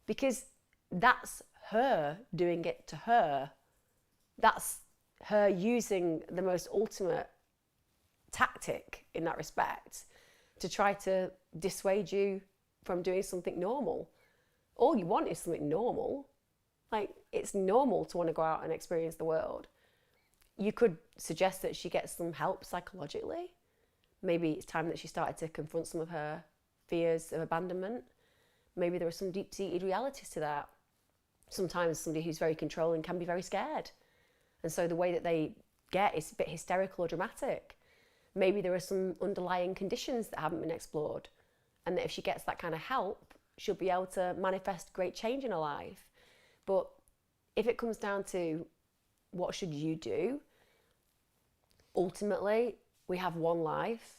Because that's her doing it to her. That's her using the most ultimate tactic in that respect to try to dissuade you from doing something normal. All you want is something normal. Like, it's normal to want to go out and experience the world. You could suggest that she gets some help psychologically. Maybe it's time that she started to confront some of her fears of abandonment. Maybe there are some deep-seated realities to that. Sometimes somebody who's very controlling can be very scared. And so the way that they get is a bit hysterical or dramatic. Maybe there are some underlying conditions that haven't been explored. And that if she gets that kind of help, she'll be able to manifest great change in her life. But if it comes down to what should you do, ultimately, we have one life,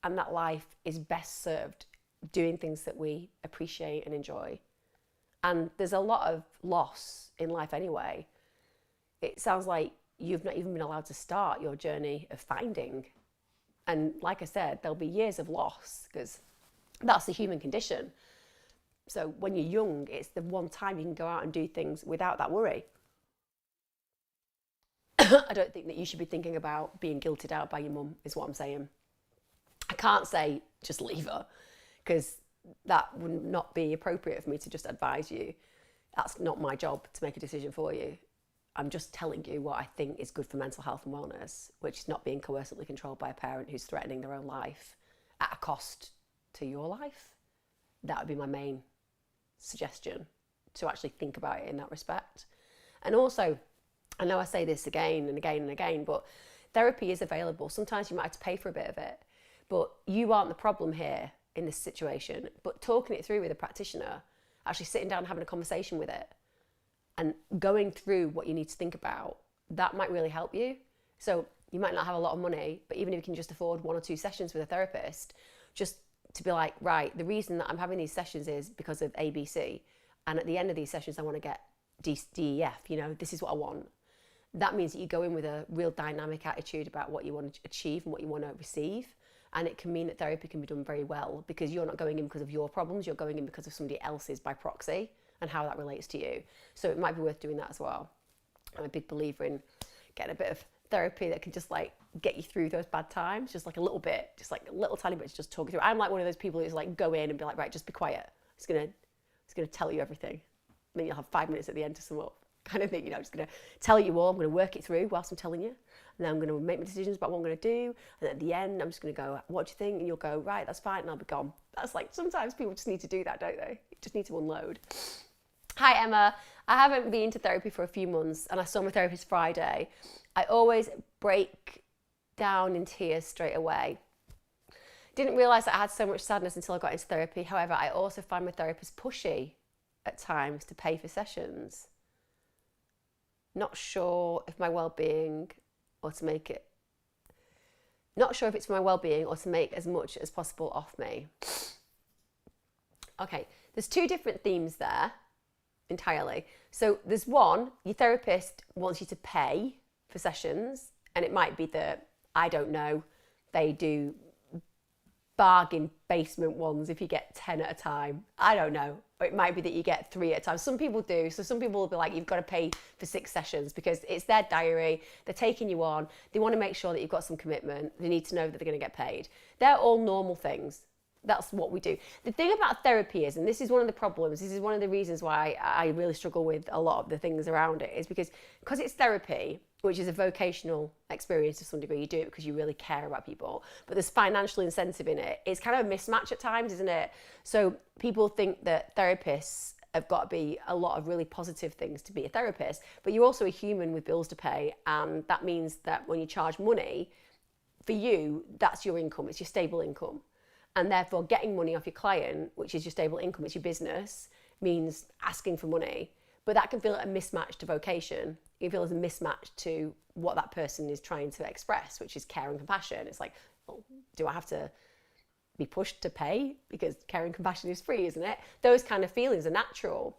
and that life is best served doing things that we appreciate and enjoy. And there's a lot of loss in life anyway. It sounds like you've not even been allowed to start your journey of finding. And like I said, there'll be years of loss, because that's the human condition. So when you're young, it's the one time you can go out and do things without that worry. I don't think that you should be thinking about being guilted out by your mum, is what I'm saying. I can't say just leave her, because that would not be appropriate for me to just advise you. That's not my job to make a decision for you. I'm just telling you what I think is good for mental health and wellness, which is not being coercively controlled by a parent who's threatening their own life at a cost to your life. That would be my main suggestion, to actually think about it in that respect. And also, I know I say this again and again and again, but therapy is available. Sometimes you might have to pay for a bit of it, but you aren't the problem here in this situation. But talking it through with a practitioner, actually sitting down and having a conversation with it and going through what you need to think about, that might really help you. So you might not have a lot of money, but even if you can just afford 1 or 2 sessions with a therapist, just to be like, right, the reason that I'm having these sessions is because of ABC. And at the end of these sessions, I want to get DEF, this is what I want. That means that you go in with a real dynamic attitude about what you want to achieve and what you want to receive. And it can mean that therapy can be done very well, because you're not going in because of your problems, you're going in because of somebody else's by proxy and how that relates to you. So it might be worth doing that as well. I'm a big believer in getting a bit of therapy that can just like get you through those bad times, just like a little bit, just like a little tiny bit to just talk you through. I'm like one of those people who's like go in and be like, right, just be quiet. It's gonna tell you everything. And then you'll have 5 minutes at the end to sum up, kind of thing, I'm just gonna tell you all, I'm gonna work it through whilst I'm telling you. And then I'm gonna make my decisions about what I'm gonna do. And at the end, I'm just gonna go, what do you think? And you'll go, right, that's fine, and I'll be gone. That's like, sometimes people just need to do that, don't they? You just need to unload. Hi Emma, I haven't been to therapy for a few months and I saw my therapist Friday. I always break down in tears straight away. Didn't realise that I had so much sadness until I got into therapy. However, I also find my therapist pushy at times to pay for sessions. Not sure if my well-being or to make it, not sure if it's for my well-being or to make as much as possible off me. Okay, there's 2 different themes there. Entirely. So there's one, your therapist wants you to pay for sessions, and it might be that, I don't know, they do bargain basement ones if you get 10 at a time. I don't know. Or it might be that you get 3 at a time. Some people do. So some people will be like, you've got to pay for 6 sessions because it's their diary. They're taking you on. They want to make sure that you've got some commitment. They need to know that they're going to get paid. They're all normal things. That's what we do. The thing about therapy is, and this is one of the problems, this is one of the reasons why I really struggle with a lot of the things around it, is because it's therapy, which is a vocational experience to some degree. You do it because you really care about people, but there's financial incentive in it. It's kind of a mismatch at times, isn't it? So people think that therapists have got to be a lot of really positive things to be a therapist, but you're also a human with bills to pay, and that means that when you charge money, for you, that's your income, it's your stable income. And therefore getting money off your client, which is your stable income, it's your business, means asking for money. But that can feel like a mismatch to vocation. It can feel as a mismatch to what that person is trying to express, which is care and compassion. It's like, well, do I have to be pushed to pay? Because care and compassion is free, isn't it? Those kind of feelings are natural.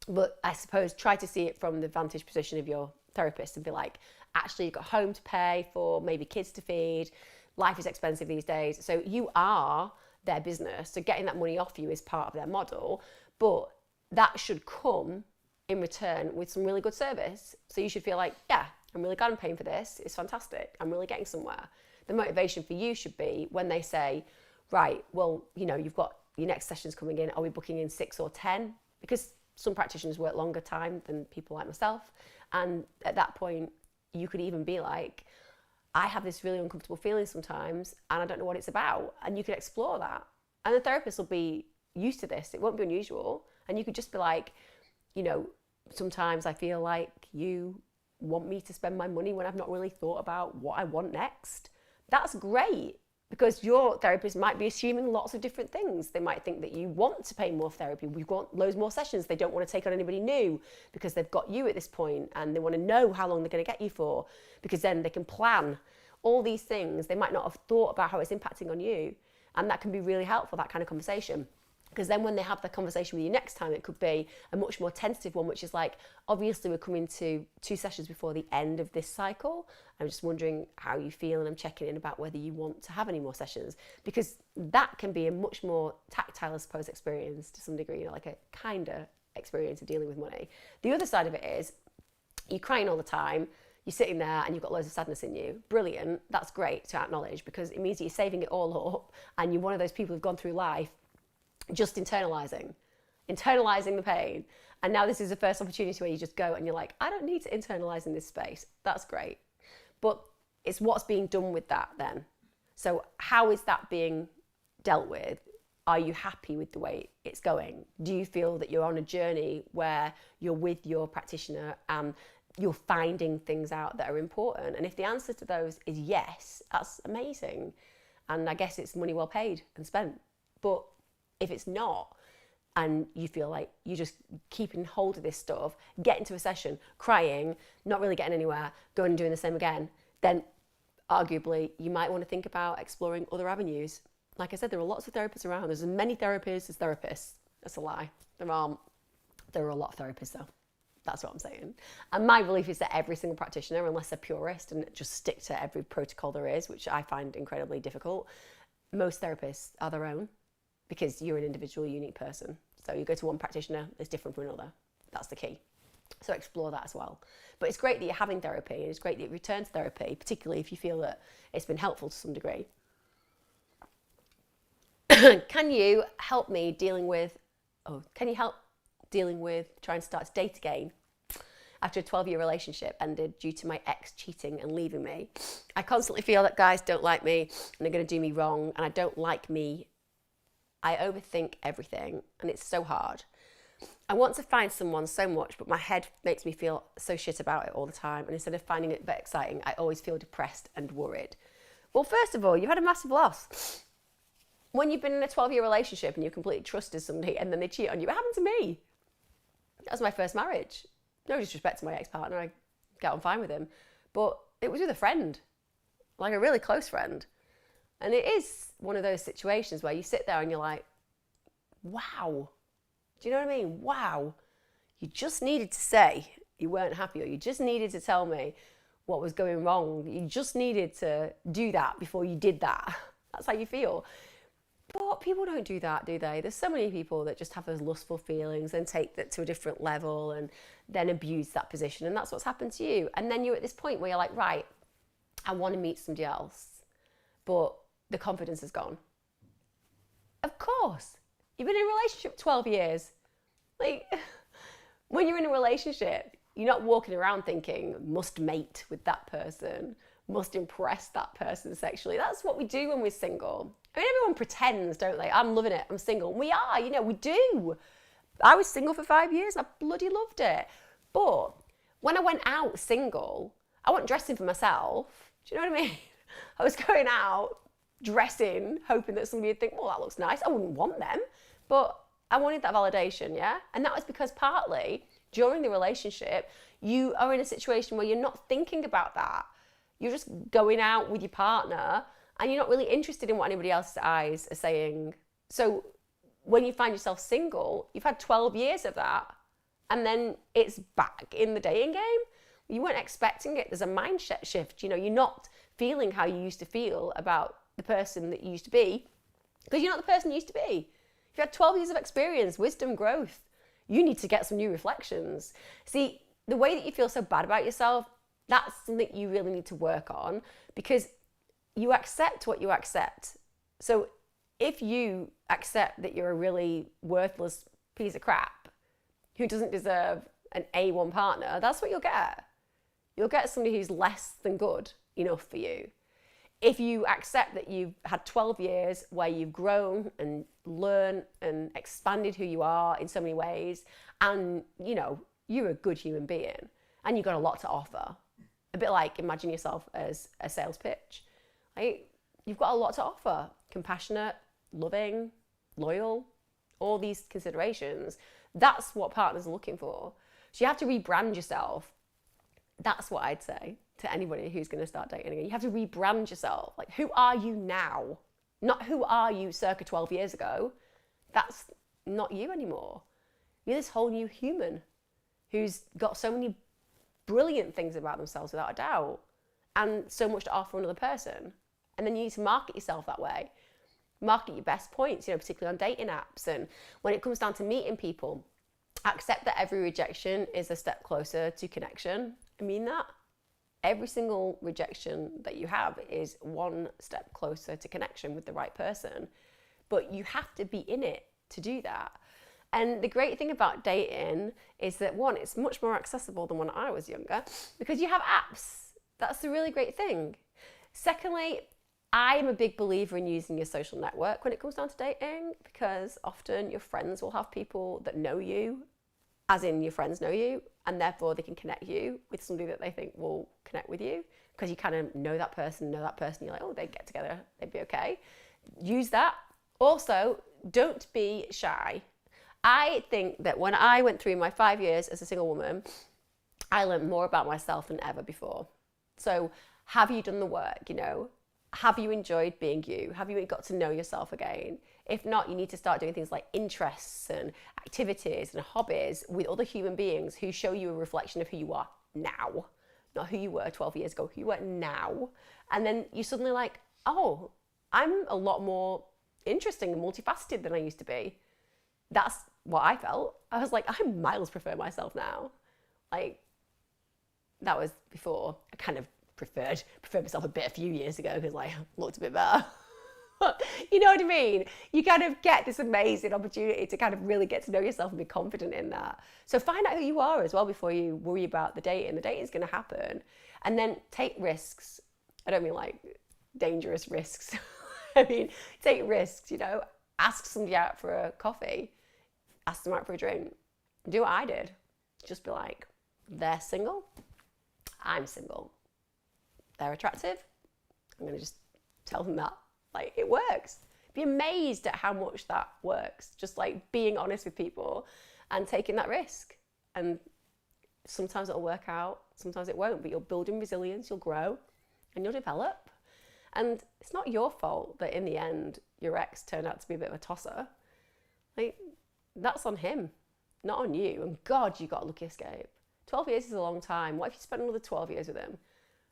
But I suppose try to see it from the vantage position of your therapist and be like, actually, you've got home to pay for, maybe kids to feed. Life is expensive these days. So you are their business. So getting that money off you is part of their model. But that should come in return with some really good service. So you should feel like, yeah, I'm really glad I'm paying for this. It's fantastic. I'm really getting somewhere. The motivation for you should be when they say, right, well, you know, you've got your next sessions coming in. Are we booking in 6 or 10? Because some practitioners work longer time than people like myself. And at that point, you could even be like, I have this really uncomfortable feeling sometimes and I don't know what it's about. And you could explore that. And the therapist will be used to this. It won't be unusual. And you could just be like, you know, sometimes I feel like you want me to spend my money when I've not really thought about what I want next. That's great, because your therapist might be assuming lots of different things. They might think that you want to pay more therapy. We've got loads more sessions. They don't want to take on anybody new because they've got you at this point and they want to know how long they're going to get you for, because then they can plan all these things. They might not have thought about how it's impacting on you. And that can be really helpful, that kind of conversation. Because then when they have the conversation with you next time, it could be a much more tentative one, which is like, obviously we're coming to 2 sessions before the end of this cycle. I'm just wondering how you feel, and I'm checking in about whether you want to have any more sessions. Because that can be a much more tactile, I suppose, experience to some degree, you know, like a kinder experience of dealing with money. The other side of it is, you're crying all the time, you're sitting there and you've got loads of sadness in you. Brilliant, that's great to acknowledge, because it means that you're saving it all up and you're one of those people who've gone through life just internalizing the pain. And now this is the first opportunity where you just go and you're like, I don't need to internalize in this space. That's great. But it's what's being done with that then. So how is that being dealt with? Are you happy with the way it's going? Do you feel that you're on a journey where you're with your practitioner and you're finding things out that are important? And if the answer to those is yes, that's amazing. And I guess it's money well paid and spent. But if it's not, and you feel like you're just keeping hold of this stuff, get into a session, crying, not really getting anywhere, going and doing the same again, then arguably you might want to think about exploring other avenues. Like I said, there are lots of therapists around. There's as many therapists as therapists. That's a lie. There are a lot of therapists though. That's what I'm saying. And my belief is that every single practitioner, unless they're purist and just stick to every protocol there is, which I find incredibly difficult, most therapists are their own, because you're an individual, unique person. So you go to one practitioner, it's different from another. That's the key. So explore that as well. But it's great that you're having therapy, and it's great that you return to therapy, particularly if you feel that it's been helpful to some degree. Can you help dealing with trying to start to date again after a 12-year relationship ended due to my ex cheating and leaving me? I constantly feel that guys don't like me and they're going to do me wrong, and I don't like me. I overthink everything and it's so hard. I want to find someone so much, but my head makes me feel so shit about it all the time. And instead of finding it a bit exciting, I always feel depressed and worried. Well, first of all, you've had a massive loss. When you've been in a 12-year relationship and you completely trusted somebody and then they cheat on you, it happened to me. That was my first marriage. No disrespect to my ex-partner, I get on fine with him. But it was with a friend, like a really close friend. And it is one of those situations where you sit there and you're like, wow. Do you know what I mean? Wow. You just needed to say you weren't happy, or you just needed to tell me what was going wrong. You just needed to do that before you did that. That's how you feel. But people don't do that, do they? There's so many people that just have those lustful feelings and take that to a different level and then abuse that position. And that's what's happened to you. And then you're at this point where you're like, right, I want to meet somebody else, but the confidence is gone. Of course. You've been in a relationship 12 years. Like, when you're in a relationship, you're not walking around thinking, must mate with that person, must impress that person sexually. That's what we do when we're single. I mean, everyone pretends, don't they? I'm loving it, I'm single. We are, we do. I was single for 5 years, I bloody loved it. But when I went out single, I wasn't dressing for myself. Do you know what I mean? I was going out, dressing, hoping that somebody would think, well, that looks nice. I wouldn't want them, but I wanted that validation, yeah? And that was because partly during the relationship, you are in a situation where you're not thinking about that. You're just going out with your partner and you're not really interested in what anybody else's eyes are saying. So when you find yourself single, you've had 12 years of that, and then it's back in the dating game. You weren't expecting it. There's a mindset shift. You're not feeling how you used to feel about the person that you used to be, because you're not the person you used to be. You've had 12 years of experience, wisdom, growth. You need to get some new reflections. See, the way that you feel so bad about yourself, that's something you really need to work on, because you accept what you accept. So if you accept that you're a really worthless piece of crap who doesn't deserve an A1 partner, that's what you'll get. You'll get somebody who's less than good enough for you. If you accept that you've had 12 years where you've grown and learned and expanded who you are in so many ways, and you're a good human being and you've got a lot to offer, a bit like imagine yourself as a sales pitch. Like, you've got a lot to offer. Compassionate, loving, loyal, all these considerations. That's what partners are looking for. So you have to rebrand yourself. That's what I'd say to anybody who's going to start dating again. You have to rebrand yourself. Like, who are you now? Not who are you circa 12 years ago. That's not you anymore. You're this whole new human who's got so many brilliant things about themselves, without a doubt, and so much to offer another person. And then you need to market yourself that way. Market your best points, particularly on dating apps. And when it comes down to meeting people, accept that every rejection is a step closer to connection. I mean that. Every single rejection that you have is one step closer to connection with the right person. But you have to be in it to do that. And the great thing about dating is that, one, it's much more accessible than when I was younger, because you have apps. That's the really great thing. Secondly, I am a big believer in using your social network when it comes down to dating, because often your friends will have people that know you, as in your friends know you, and therefore they can connect you with somebody that they think will connect with you, because you kind of know that person, you're like, oh, they'd get together, they'd be okay. Use that. Also, don't be shy. I think that when I went through my 5 years as a single woman, I learned more about myself than ever before. So have you done the work, Have you enjoyed being you? Have you got to know yourself again? If not, you need to start doing things like interests and activities and hobbies with other human beings who show you a reflection of who you are now, not who you were 12 years ago, who you are now. And then you're suddenly like, oh, I'm a lot more interesting and multifaceted than I used to be. That's what I felt. I was like, I miles prefer myself now. Like, that was before. I kind of preferred myself a few years ago, because I looked a bit better. You know what I mean? You kind of get this amazing opportunity to kind of really get to know yourself and be confident in that. So find out who you are as well before you worry about the dating. The dating is going to happen. And then take risks. I don't mean like dangerous risks. I mean, take risks, Ask somebody out for a coffee. Ask them out for a drink. Do what I did. Just be like, they're single. I'm single. They're attractive. I'm going to just tell them that. Like, it works. Be amazed at how much that works. Just like being honest with people and taking that risk. And sometimes it'll work out, sometimes it won't, but you're building resilience, you'll grow, and you'll develop. And it's not your fault that in the end, your ex turned out to be a bit of a tosser. Like, that's on him, not on you. And God, you got a lucky escape. 12 years is a long time. What if you spent another 12 years with him?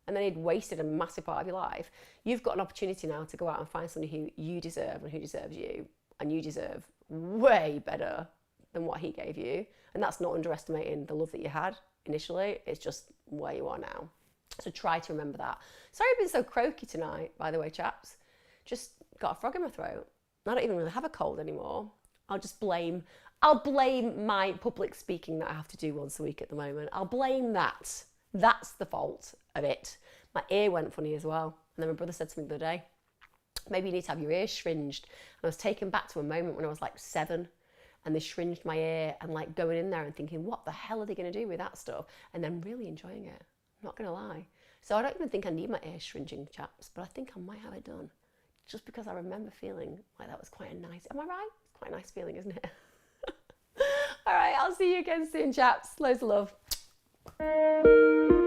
and then he'd wasted a massive part of your life, you've got an opportunity now to go out and find somebody who you deserve and who deserves you, and you deserve way better than what he gave you. And that's not underestimating the love that you had initially, it's just where you are now. So try to remember that. Sorry I've been so croaky tonight, by the way, chaps. Just got a frog in my throat. I don't even really have a cold anymore. I'll blame my public speaking that I have to do once a week at the moment. I'll blame that. That's the fault of it. My ear went funny as well. And then my brother said to me the other day, maybe you need to have your ears shringed. And I was taken back to a moment when I was like 7 and they shringed my ear, and like going in there and thinking, what the hell are they going to do with that stuff? And then really enjoying it. I'm not going to lie. So I don't even think I need my ear shringing, chaps, but I think I might have it done. Just because I remember feeling like that was quite a nice, am I right? It's quite a nice feeling, isn't it? All right, I'll see you again soon, chaps. Loads of love.